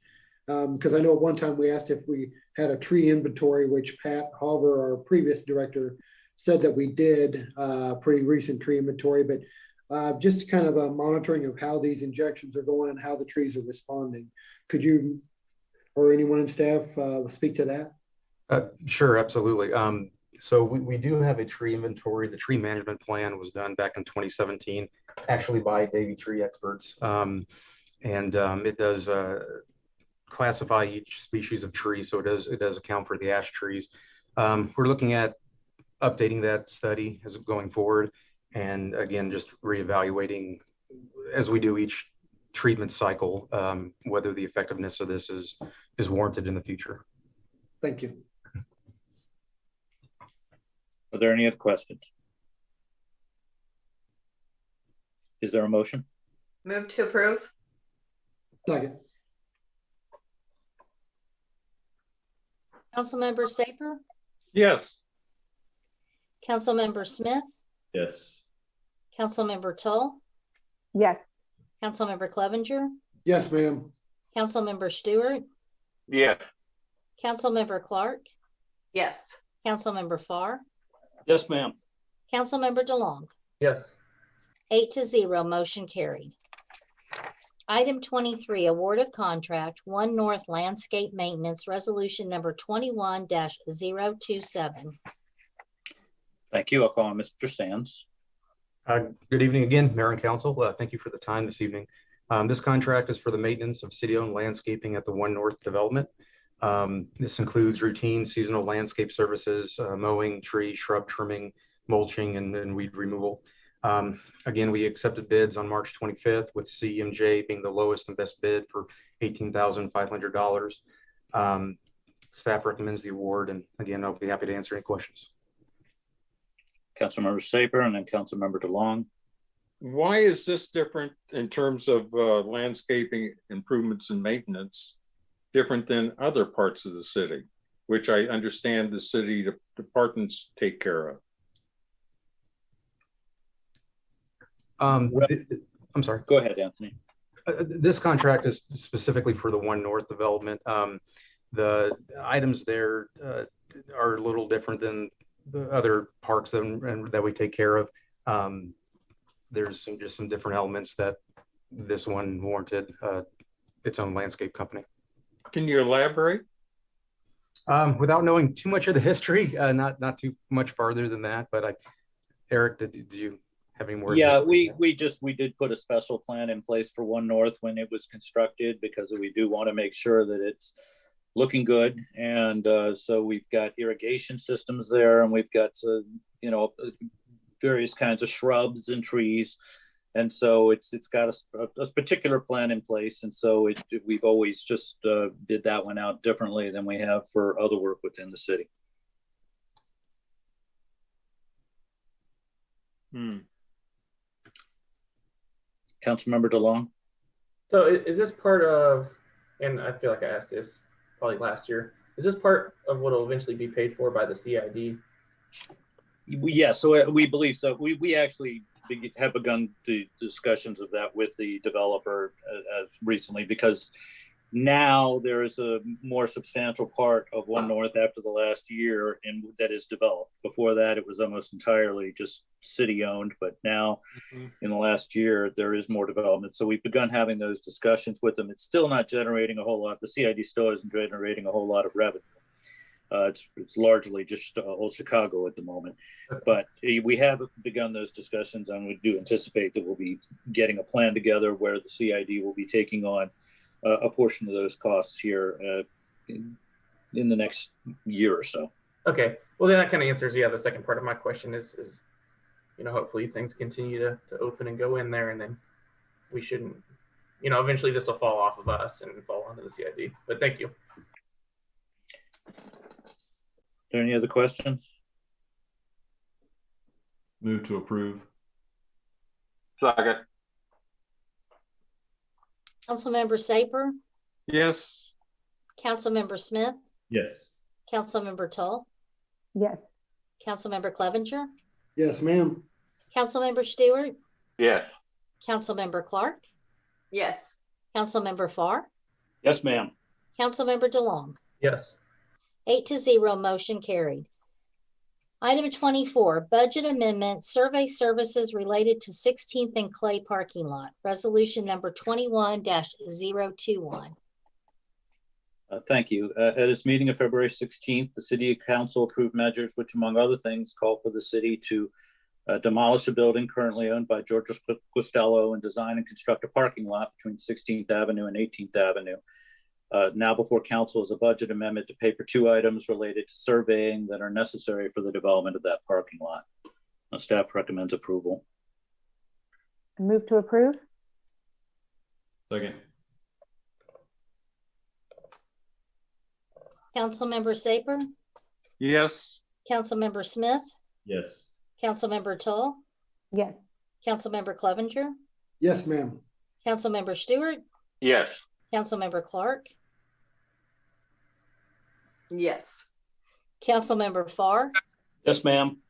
Because I know at one time we asked if we had a tree inventory, which Pat Hauber, our previous director, said that we did pretty recent tree inventory, but just kind of a monitoring of how these injections are going and how the trees are responding. Could you or anyone in staff speak to that? Sure, absolutely. So we do have a tree inventory. The tree management plan was done back in 2017, actually by Davy tree experts. It does classify each species of tree. So it does account for the ash trees. We're looking at updating that study as going forward. And again, just reevaluating as we do each treatment cycle, whether the effectiveness of this is warranted in the future. Thank you. Are there any other questions? Is there a motion? Move to approve. Second. Councilmember Safer, Yes. Councilmember Smith, Yes. Councilmember Tull, Yes. Councilmember Clevenger, Yes, ma'am. Councilmember Stewart, Yes. Councilmember Clark, Yes. Councilmember Farr, Yes, ma'am. Councilmember DeLong. Yes. 8-0, motion carried. Item 23, award of contract, One North Landscape Maintenance, resolution number 21-027. Thank you. I'll call on Mr. Sands. Good evening again, Mayor and Council. Thank you for the time this evening. This contract is for the maintenance of city-owned landscaping at the One North development. This includes routine seasonal landscape services, mowing, tree, shrub trimming, mulching, and weed removal. Again, we accepted bids on March 25th, with CMJ being the lowest and best bid for $18,500. Staff recommends the award, and again, I'll be happy to answer any questions. Councilmember Saper and then Councilmember DeLong. Why is this different in terms of landscaping improvements and maintenance, different than other parts of the city, which I understand the city departments take care of? I'm sorry. Go ahead, Anthony. This contract is specifically for the One North development. The items there are a little different than the other parks that we take care of. There's just some different elements that this one warranted its own landscape company. Can you elaborate? Without knowing too much of the history, not too much farther than that, but Eric, did you have any more? Yeah, we did put a special plan in place for One North when it was constructed, because we do want to make sure that it's looking good. And so we've got irrigation systems there, and we've got various kinds of shrubs and trees. And so it's got a particular plan in place. And so we've always just did that one out differently than we have for other work within the city. Councilmember DeLong. So is this part of, and I feel like I asked this probably last year, is this part of what will eventually be paid for by the CID? Yeah, so we believe so. We actually have begun the discussions of that with the developer as recently, because now there is a more substantial part of One North after the last year that is developed. Before that, it was almost entirely just city owned, but now in the last year, there is more development. So we've begun having those discussions with them. It's still not generating a whole lot. The CID still isn't generating a whole lot of revenue. It's largely just old Chicago at the moment, but we have begun those discussions, and we do anticipate that we'll be getting a plan together where the CID will be taking on a portion of those costs here in the next year or so. Okay, well then that kind of answers the second part of my question is hopefully things continue to open and go in there, and then we shouldn't, eventually this will fall off of us and fall onto the CID. But thank you. Are there any other questions? Move to approve. Second. Councilmember Saper, Yes. Councilmember Smith, Yes. Councilmember Tull, Yes. Councilmember Clevenger, Yes, ma'am. Councilmember Stewart, Yes. Councilmember Clark, Yes. Councilmember Farr, Yes, ma'am. Councilmember DeLong. Yes. 8-0, motion carried. Item 24, budget amendment, survey services related to 16th and Clay parking lot, resolution number 21-021. Thank you. At its meeting of February 16th, the City Council approved measures which, among other things, call for the city to demolish a building currently owned by George Costello and design and construct a parking lot between 16th Avenue and 18th Avenue. Now before council is a budget amendment to pay for 2 items related to surveying that are necessary for the development of that parking lot. Staff recommends approval. Move to approve. Second. Councilmember Saper, Yes. Councilmember Smith, Yes. Councilmember Tull, Yes. Councilmember Clevenger, Yes, ma'am. Councilmember Stewart, Yes. Councilmember Clark, Yes. Councilmember Farr, Yes, ma'am.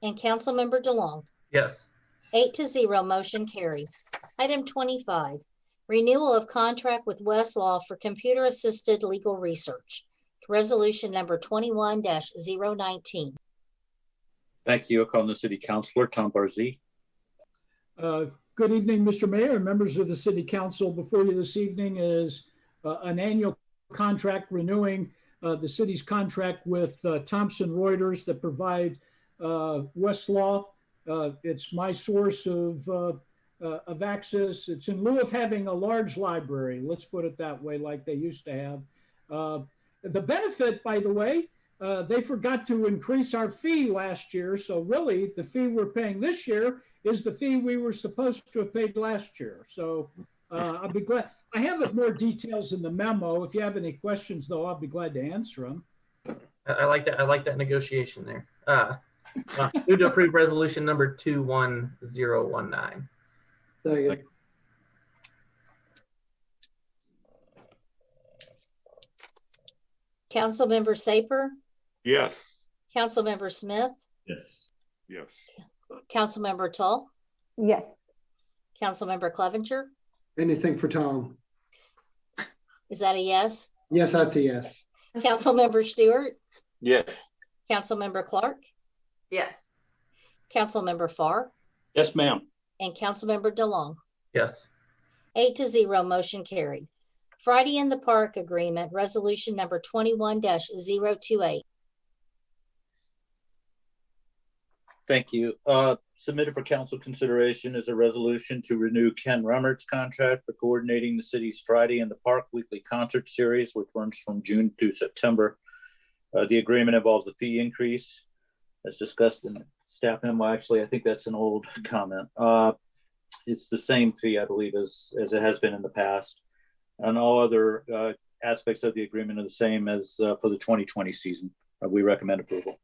and Councilmember DeLong. Yes. 8-0, motion carried. Item 25, renewal of contract with Westlaw for computer-assisted legal research. Resolution number 21-019. Thank you. I'll call on the City Councilor, Tom Barzee. Good evening, Mr. Mayor and members of the City Council. Before you this evening is an annual contract renewing the city's contract with Thomson Reuters that provide Westlaw. It's my source of access. It's in lieu of having a large library, let's put it that way, like they used to have. The benefit, by the way, they forgot to increase our fee last year. So really the fee we're paying this year is the fee we were supposed to have paid last year. So I'll be glad. I have more details in the memo. If you have any questions, though, I'll be glad to answer them. I like that. I like that negotiation there. Move to approve resolution number 21019. Second. Councilmember Saper, Yes. Councilmember Smith, Yes. Yes. Councilmember Tull, Yes. Councilmember Clevenger. Anything for Tom? Is that a yes? Yes, that's a yes. Councilmember Stewart, Yes. Councilmember Clark, Yes. Councilmember Farr, Yes, ma'am. and Councilmember DeLong. Yes. 8-0, motion carried. Friday in the Park Agreement, resolution number 21-028. Thank you. Submitted for council consideration is a resolution to renew Ken Rummert's contract for coordinating the city's Friday in the Park weekly concert series, which runs from June to September. The agreement involves a fee increase, as discussed in the staff memo. Actually, I think that's an old comment. It's the same fee, I believe, as it has been in the past. And all other aspects of the agreement are the same as for the 2020 season. We recommend approval.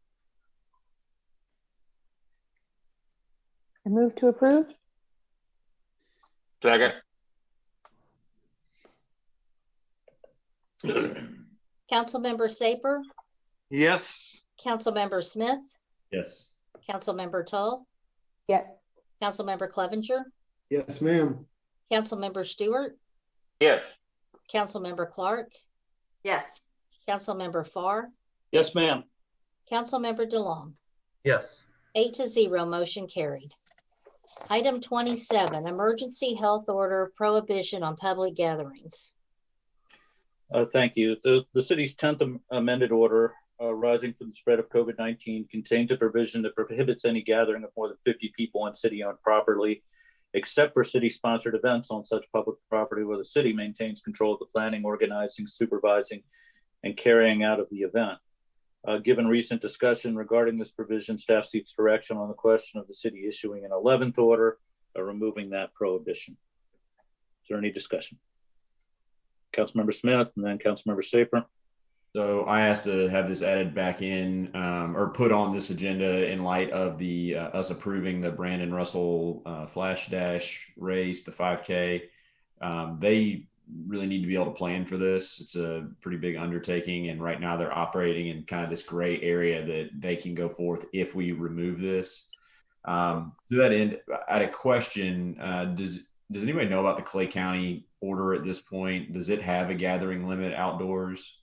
I move to approve. Second. Councilmember Saper, Yes. Councilmember Smith, Yes. Councilmember Tull, Yes. Councilmember Clevenger, Yes, ma'am. Councilmember Stewart, Yes. Councilmember Clark, Yes. Councilmember Farr, Yes, ma'am. Councilmember DeLong. Yes. 8-0, motion carried. Item 27, emergency health order prohibition on public gatherings. Thank you. The city's 10th amended order arising from the spread of COVID-19 contains a provision that prohibits any gathering of more than 50 people on city-owned property, except for city-sponsored events on such public property where the city maintains control of the planning, organizing, supervising, and carrying out of the event. Given recent discussion regarding this provision, staff seeks direction on the question of the city issuing an 11th order or removing that prohibition. Is there any discussion? Councilmember Smith and then Councilmember Saper. So I asked to have this added back in or put on this agenda in light of the us approving the Brandon Russell Flash Dash race, the 5K. They really need to be able to plan for this. It's a pretty big undertaking, and right now they're operating in kind of this gray area that they can go forth if we remove this. To that end, I had a question. Does anybody know about the Clay County order at this point? Does it have a gathering limit outdoors?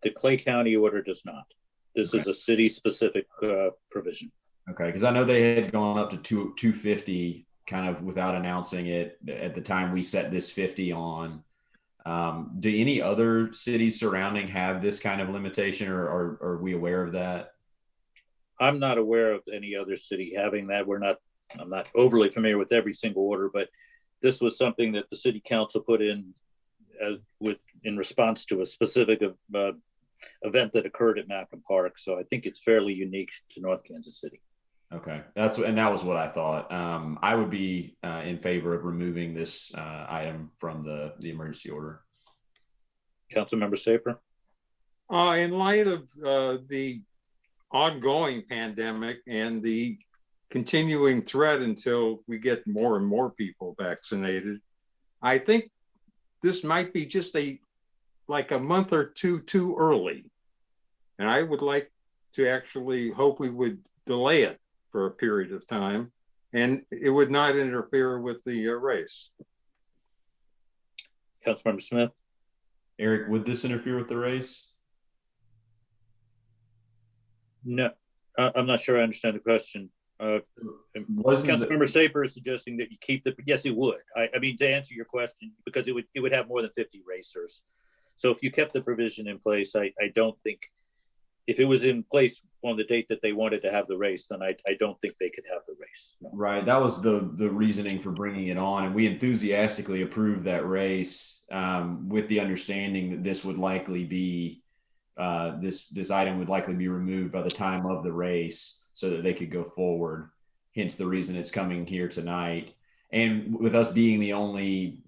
The Clay County order does not. This is a city-specific provision. Okay, because I know they had gone up to 250 kind of without announcing it at the time we set this 50 on. Do any other cities surrounding have this kind of limitation, or are we aware of that? I'm not aware of any other city having that. I'm not overly familiar with every single order, but this was something that the city council put in in response to a specific event that occurred at Malcolm Park. So I think it's fairly unique to North Kansas City. Okay, that was what I thought. I would be in favor of removing this item from the emergency order. Councilmember Saper. In light of the ongoing pandemic and the continuing threat until we get more and more people vaccinated, I think this might be just like a month or two too early. And I would like to actually hope we would delay it for a period of time, and it would not interfere with the race. Councilmember Smith. Eric, would this interfere with the race? No, I'm not sure I understand the question. Councilmember Saper is suggesting that you keep yes, it would. I mean, to answer your question, because it would have more than 50 racers. So if you kept the provision in place, I don't think, if it was in place on the date that they wanted to have the race, then I don't think they could have the race. No. Right. That was the reasoning for bringing it on. And we enthusiastically approved that race with the understanding that this would likely be, this item would likely be removed by the time of the race so that they could go forward. Hence the reason it's coming here tonight. And with us being the only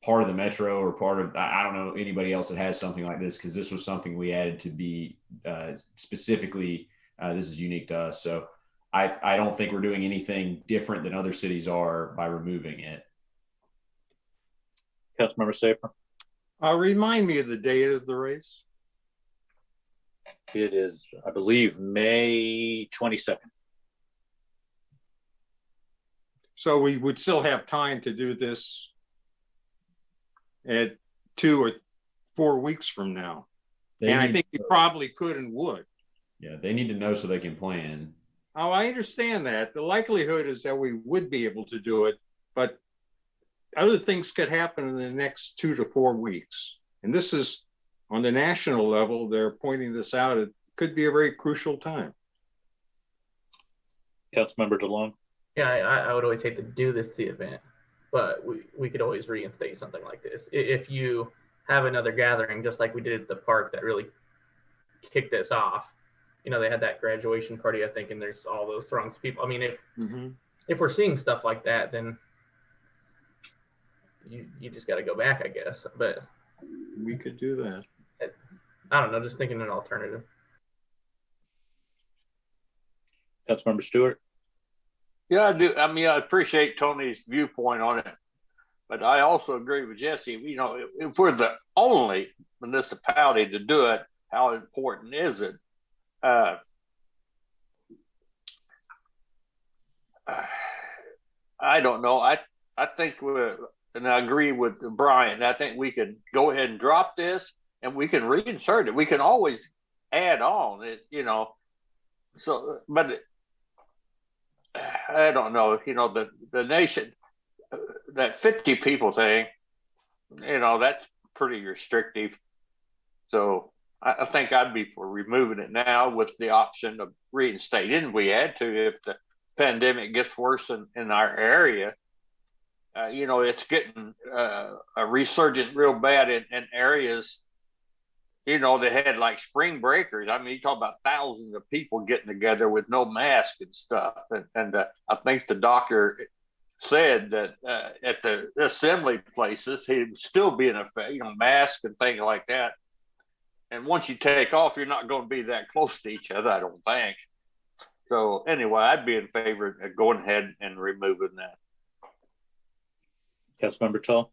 part of the metro or part of, I don't know anybody else that has something like this, because this was something we added to be specifically, this is unique to us. So I don't think we're doing anything different than other cities are by removing it. Councilmember Saper. Remind me of the date of the race. It is, I believe, May 22nd. So we would still have time to do this at 2 or 4 weeks from now. And I think we probably could and would. Yeah, they need to know so they can plan. Oh, I understand that. The likelihood is that we would be able to do it, but other things could happen in the next 2 to 4 weeks. And this is, on the national level, they're pointing this out. It could be a very crucial time. Councilmember DeLong. Yeah, I would always hate to do this to the event, but we could always reinstate something like this. If you have another gathering, just like we did at the park that really kicked this off, you know, they had that graduation party, I think, and there's all those throngs of people. I mean, if we're seeing stuff like that, then you just got to go back, I guess. But we could do that. I don't know, just thinking an alternative. Councilmember Stewart. Yeah, I do. I mean, I appreciate Tony's viewpoint on it, but I also agree with Jesse. You know, if we're the only municipality to do it, how important is it? I don't know. I think and I agree with Brian. I think we can go ahead and drop this, and we can reinsert it. We can always add on it, you know. So, but I don't know. You know, the nation, that 50 people thing, you know, that's pretty restrictive. So I think I'd be for removing it now with the option of reinstating if we had to, if the pandemic gets worse in our area. You know, it's getting a resurgent real bad in areas, you know, they had like spring breakers. I mean, you talk about thousands of people getting together with no mask and stuff. And I think the doctor said that at the assembly places, he would still be in effect, you know, mask and things like that. And once you take off, you're not going to be that close to each other, I don't think. So anyway, I'd be in favor of going ahead and removing that. Councilmember Tall.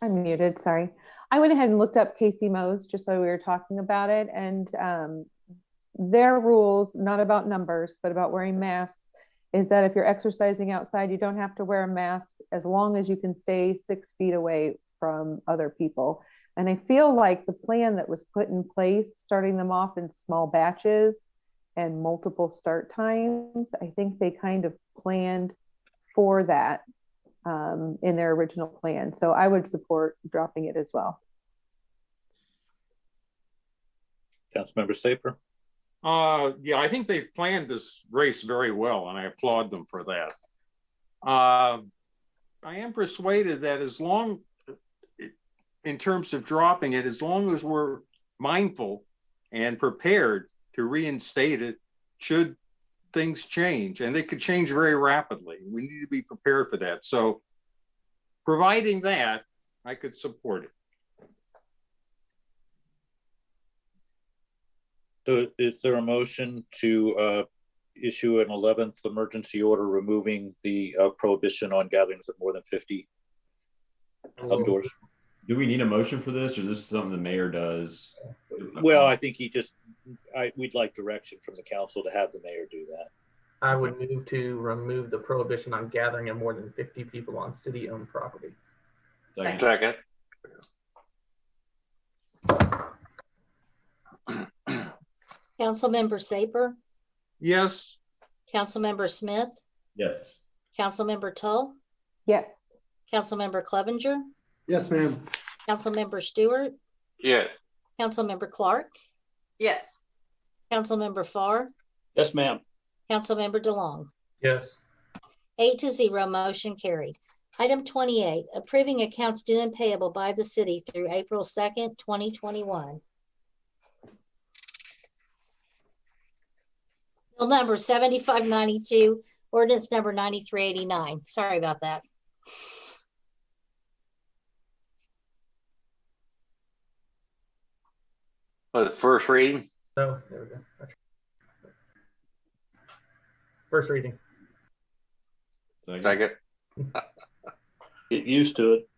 I'm muted, sorry. I went ahead and looked up Casey Mose just so we were talking about it. And their rules, not about numbers, but about wearing masks, is that if you're exercising outside, you don't have to wear a mask as long as you can stay 6 feet away from other people. And I feel like the plan that was put in place, starting them off in small batches and multiple start times, I think they kind of planned for that in their original plan. So I would support dropping it as well. Councilmember Saper. Yeah, I think they've planned this race very well, and I applaud them for that. I am persuaded that as long, in terms of dropping it, as long as we're mindful and prepared to reinstate it, should things change, and they could change very rapidly. We need to be prepared for that. So providing that, I could support it. So is there a motion to issue an 11th emergency order removing the prohibition on gatherings of more than 50 outdoors? Do we need a motion for this, or is this something the mayor does? Well, I think we'd like direction from the council to have the mayor do that. I would move to remove the prohibition on gathering of more than 50 people on city-owned property. Second. Councilmember Saper, Yes. Councilmember Smith, Yes. Councilmember Tull, Yes. Councilmember Clevenger, Yes, ma'am. Councilmember Stewart, Yes. Councilmember Clark, Yes. Councilmember Farr, Yes, ma'am. Councilmember DeLong. Yes. 8-0, motion carried. Item 28, approving accounts due and payable by the city through April 2nd, 2021. Bill number 7592, ordinance number 9389. Sorry about that. The first reading? No, there we go. First reading. Second. Get used to it.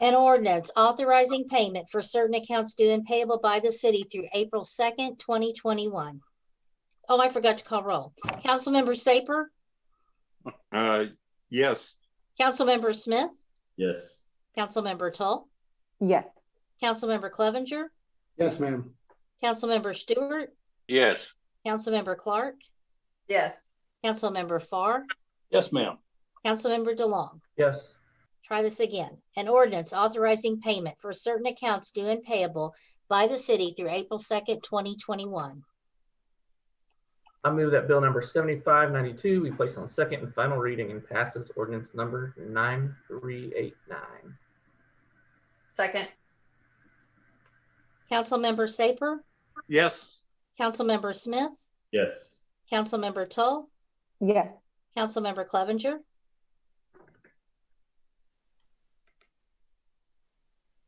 An ordinance authorizing payment for certain accounts due and payable by the city through April 2nd, 2021. Oh, I forgot to call roll. Councilmember Saper, Yes. Councilmember Smith, Yes. Councilmember Tull, Yes. Councilmember Clevenger, Yes, ma'am. Councilmember Stewart, Yes. Councilmember Clark, Yes. Councilmember Farr, Yes, ma'am. Councilmember DeLong. Yes. Try this again. An ordinance authorizing payment for certain accounts due and payable by the city through April 2nd, 2021. I move that bill number 7592 be placed on second and final reading and passes ordinance number 9389. Second. Councilmember Saper, Yes. Councilmember Smith, Yes. Councilmember Tull, Yes. Councilmember Clevenger,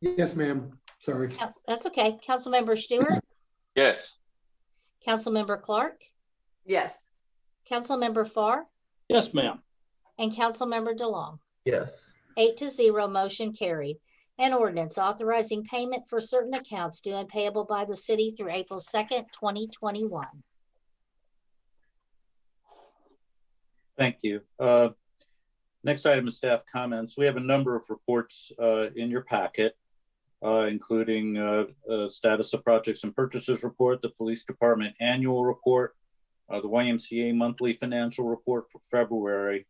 Yes, ma'am. Sorry. that's okay. Councilmember Stewart, Yes. Councilmember Clark, Yes. Councilmember Farr, Yes, ma'am. and Councilmember DeLong. Yes. 8-0, motion carried. An ordinance authorizing payment for certain accounts due and payable by the city through April 2nd, 2021. Thank you. Next item is staff comments. We have a number of reports in your packet, including status of projects and purchases report, the police department annual report, the YMCA monthly financial report for February.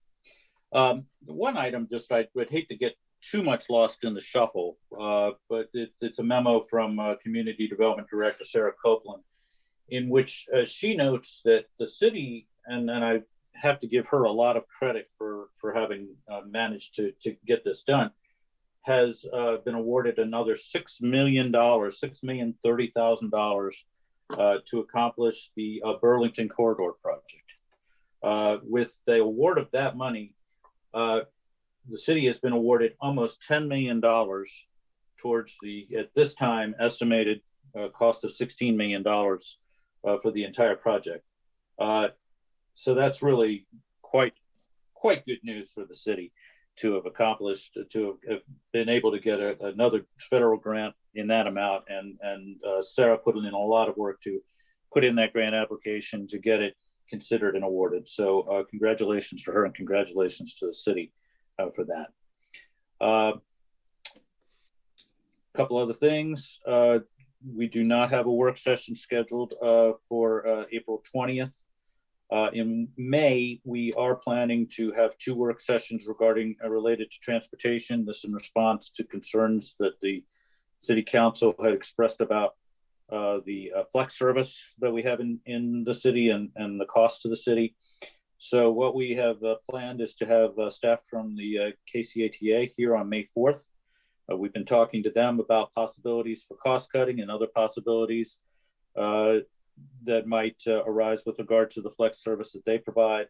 One item, just I would hate to get too much lost in the shuffle, but it's a memo from Community Development Director Sarah Copeland, in which she notes that the city, and I have to give her a lot of credit for having managed to get this done, has been awarded another $6 million, $6,030,000 to accomplish the Burlington Corridor project. With the award of that money, the city has been awarded almost $10 million towards the, at this time, estimated cost of $16 million for the entire project. So that's really quite good news for the city to have accomplished, to have been able to get another federal grant in that amount. And Sarah put in a lot of work to put in that grant application to get it considered and awarded. So congratulations to her and congratulations to the city for that. A couple other things. We do not have a work session scheduled for April 20th. In May, we are planning to have 2 work sessions regarding related to transportation. This in response to concerns that the City Council had expressed about the flex service that we have in the city and the cost to the city. So what we have planned is to have staff from the KCATA here on May 4th. We've been talking to them about possibilities for cost cutting and other possibilities that might arise with regard to the flex service that they provide.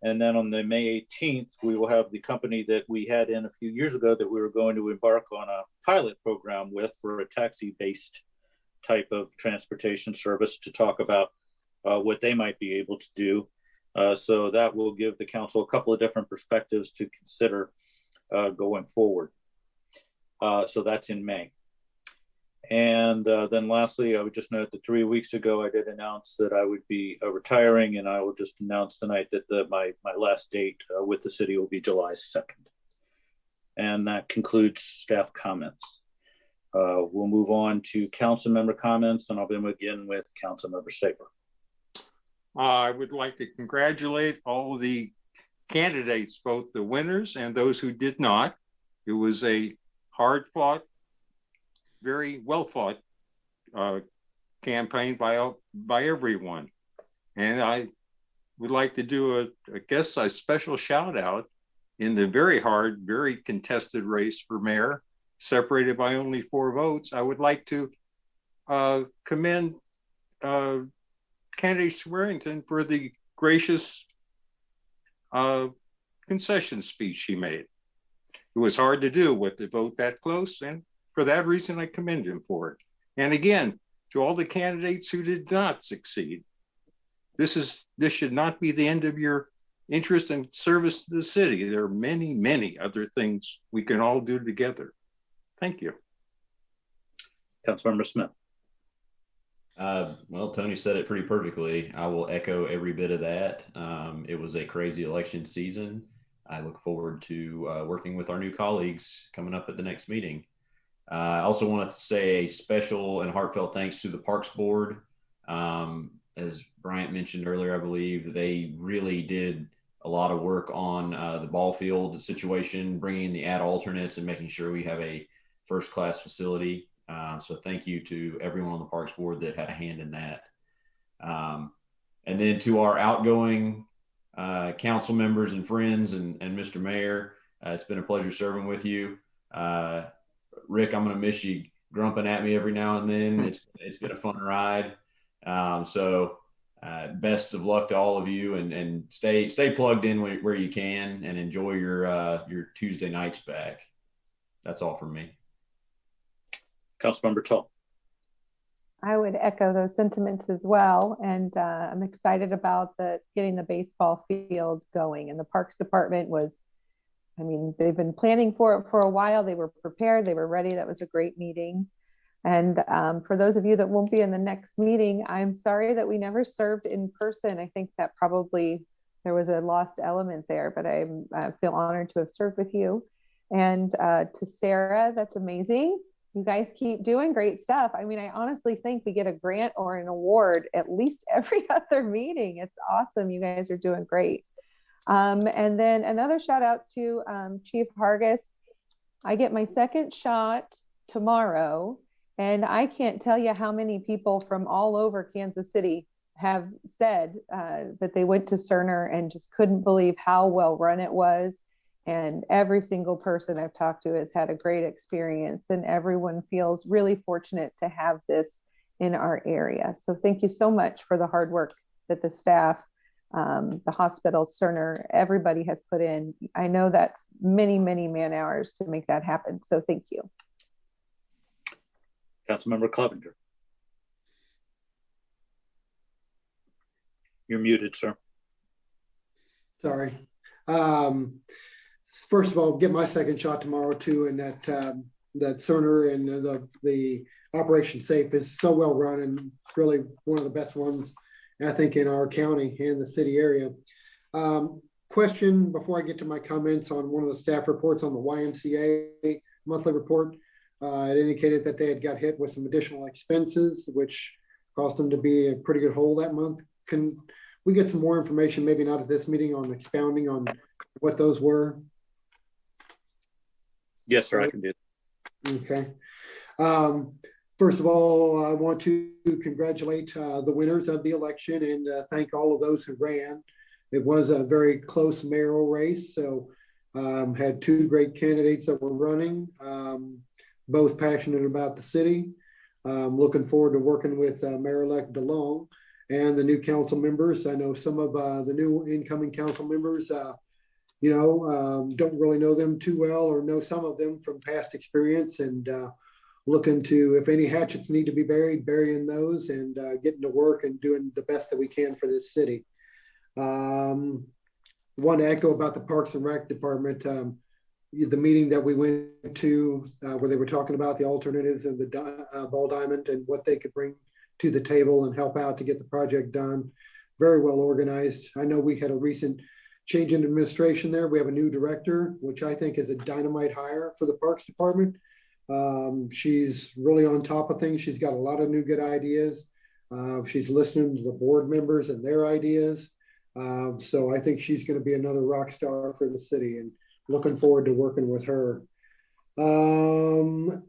And then on the May 18th, we will have the company that we had in a few years ago that we were going to embark on a pilot program with for a taxi-based type of transportation service to talk about what they might be able to do. So that will give the council a couple of different perspectives to consider going forward. So that's in May. And then lastly, I would just note that 3 weeks ago, I did announce that I would be retiring, and I will just announce tonight that my last date with the city will be July 2nd. And that concludes staff comments. We'll move on to council member comments, and I'll begin with council member Saber. I would like to congratulate all the candidates, both the winners and those who did not. It was a hard-fought, very well-fought campaign by everyone. And I would like to do a special shout out in the very hard, very contested race for mayor, separated by only 4 votes. I would like to commend candidate Swearington for the gracious concession speech she made. It was hard to do with the vote that close, and for that reason, I commend him for it. And again, to all the candidates who did not succeed, this should not be the end of your interest and service to the city. There are many, many other things we can all do together. Thank you. Councilmember Smith. Well, Tony said it pretty perfectly. I will echo every bit of that. It was a crazy election season. I look forward to working with our new colleagues coming up at the next meeting. I also want to say a special and heartfelt thanks to the Parks Board. As Bryant mentioned earlier, I believe they really did a lot of work on the ball field situation, bringing in the ad alternates and making sure we have a first-class facility. So thank you to everyone on the Parks Board that had a hand in that. And then to our outgoing council members and friends and Mr. Mayor, it's been a pleasure serving with you. Rick, I'm going to miss you grumping at me every now and then. It's been a fun ride. So best of luck to all of you, and stay plugged in where you can, and enjoy your Tuesday nights back. That's all from me. Councilmember Tull. I would echo those sentiments as well. And I'm excited about getting the baseball field going. And the Parks Department they've been planning for it for a while. They were prepared, they were ready. That was a great meeting. And for those of you that won't be in the next meeting, I'm sorry that we never served in person. I think that probably there was a lost element there, but I feel honored to have served with you. And to Sarah, that's amazing. You guys keep doing great stuff. I honestly think we get a grant or an award at least every other meeting. It's awesome. You guys are doing great. And then another shout out to Chief Hargis. I get my second shot tomorrow, and I can't tell you how many people from all over Kansas City have said that they went to Cerner and just couldn't believe how well run it was. And every single person I've talked to has had a great experience, and everyone feels really fortunate to have this in our area. So thank you so much for the hard work that the staff, the hospital, Cerner, everybody has put in. I know that's many, many man hours to make that happen. So thank you. Councilmember Clevenger. You're muted, sir. Sorry. First of all, get my second shot tomorrow too, and that that Cerner and the Operation Safe is so well run and really one of the best ones, I think, in our county and the city area. Question before I get to my comments on one of the staff reports on the YMCA monthly report. It indicated that they had got hit with some additional expenses, which cost them to be a pretty good hole that month. Can we get some more information, maybe not at this meeting, on expounding on what those were? Yes, sir, I can do it. Okay. First of all, I want to congratulate the winners of the election and thank all of those who ran. It was a very close mayoral race, so had two great candidates that were running, both passionate about the city. Looking forward to working with Mayor-elect DeLong and the new council members. I know some of the new incoming council members, don't really know them too well or know some of them from past experience, and looking to, if any hatchets need to be buried, burying those and getting to work and doing the best that we can for this city. Want to echo about the Parks and Rec Department. The meeting that we went to where they were talking about the alternatives of the ball diamond and what they could bring to the table and help out to get the project done. Very well organized. I know we had a recent change in administration there. We have a new director, which I think is a dynamite hire for the Parks Department. She's really on top of things. She's got a lot of new good ideas. She's listening to the board members and their ideas. So I think she's going to be another rock star for the city, and looking forward to working with her.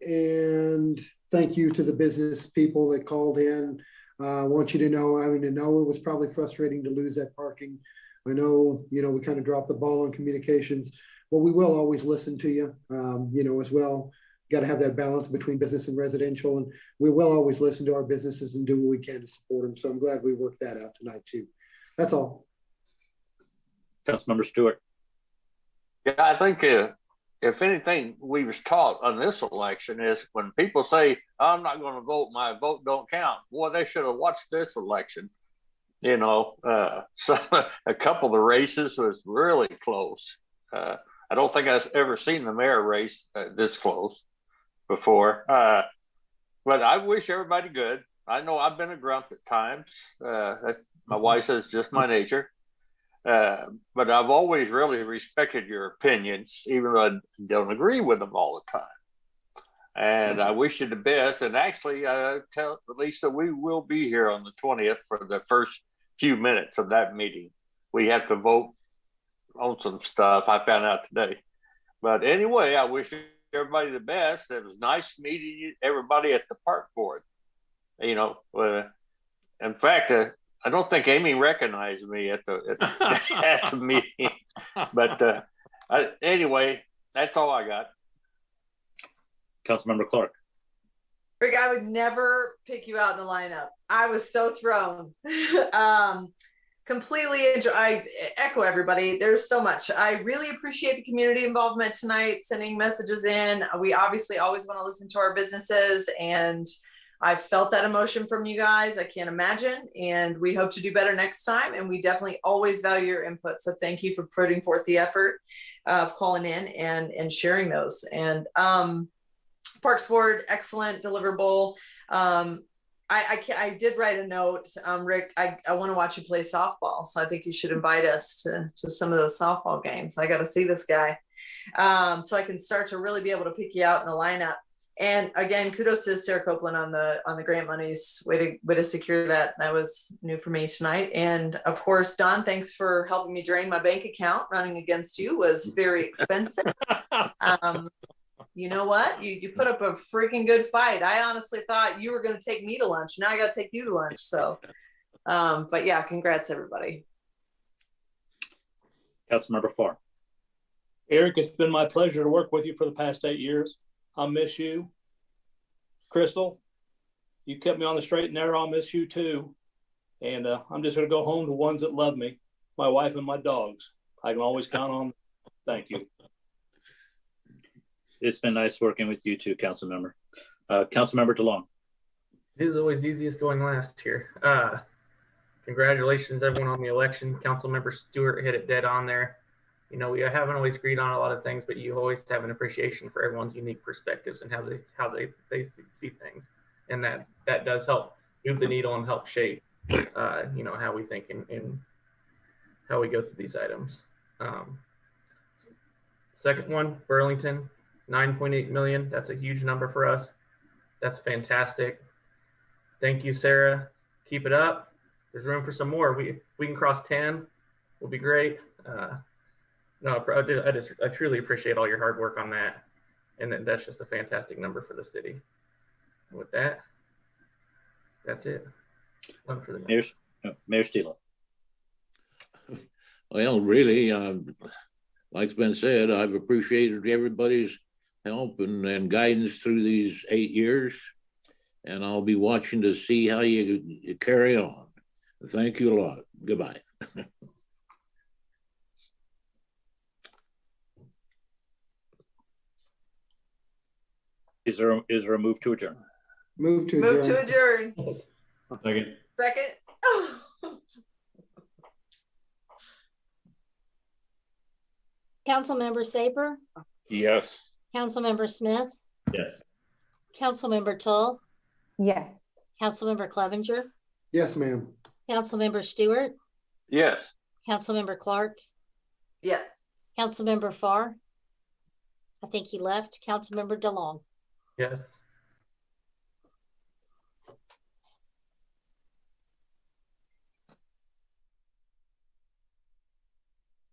And thank you to the business people that called in. I want you to know, I know it was probably frustrating to lose that parking. I know, we kind of dropped the ball on communications, but we will always listen to you, as well. Got to have that balance between business and residential, and we will always listen to our businesses and do what we can to support them. So I'm glad we worked that out tonight too. That's all. Councilmember Stewart. Yeah, I think if anything we was taught on this election is when people say, I'm not going to vote, my vote don't count. Boy, they should have watched this election. So a couple of the races was really close. I don't think I've ever seen the mayor race this close before. But I wish everybody good. I know I've been a grump at times. My wife says just my nature. But I've always really respected your opinions, even though I don't agree with them all the time. And I wish you the best. And actually, tell Lisa we will be here on the 20th for the first few minutes of that meeting. We have to vote on some stuff I found out today. But anyway, I wish everybody the best. It was nice meeting everybody at the park board. In fact, I don't think Amy recognized me at the meeting, but anyway, that's all I got. Councilmember Clark. Rick, I would never pick you out in the lineup. I was so thrown. Completely enjoy. I echo everybody. There's so much. I really appreciate the community involvement tonight, sending messages in. We obviously always want to listen to our businesses, and I felt that emotion from you guys. I can't imagine. And we hope to do better next time. And we definitely always value your input. So thank you for putting forth the effort of calling in and sharing those. And Parks Board, excellent deliverable. I did write a note, Rick, I want to watch you play softball. So I think you should invite us to some of those softball games. I got to see this guy. So I can start to really be able to pick you out in the lineup. And again, kudos to Sarah Copeland on the grant monies. Way to secure that. That was new for me tonight. And of course, Don, thanks for helping me drain my bank account. Running against you was very expensive. You know what? You put up a freaking good fight. I honestly thought you were going to take me to lunch. Now I got to take you to lunch. So, but yeah, congrats everybody. Councilmember Farr. Eric, it's been my pleasure to work with you for the past 8 years. I'll miss you. Crystal, you kept me on the straight and narrow. I'll miss you too. And I'm just going to go home to ones that love me, my wife and my dogs. I can always count on them. Thank you. It's been nice working with you too, Councilmember. Councilmember DeLong. It is always easiest going last here. Congratulations, everyone, on the election. Councilmember Stewart hit it dead on there. you know, we haven't always agreed on a lot of things, but you always have an appreciation for everyone's unique perspectives and how they see things. And that does help move the needle and help shape, you know, how we think and how we go through these items. Second one, Burlington, 9.8 million. That's a huge number for us. That's fantastic. Thank you, Sarah. Keep it up. There's room for some more. We can cross 10. Will be great. No, I truly appreciate all your hard work on that. And that's just a fantastic number for the city. And with that, that's it. Mayor Steele. Well, really, like's been said, I've appreciated everybody's help and guidance through these 8 years, and I'll be watching to see how you carry on. Thank you a lot. Goodbye. Is there a move to adjourn? Move to adjourn. Second. Second. Councilmember Saper, Yes. Councilmember Smith, Yes. Councilmember Tull, Yes. Councilmember Clevenger, Yes, ma'am. Councilmember Stewart, Yes. Councilmember Clark, Yes. Councilmember Farr. I think he left. Councilmember DeLong. Yes.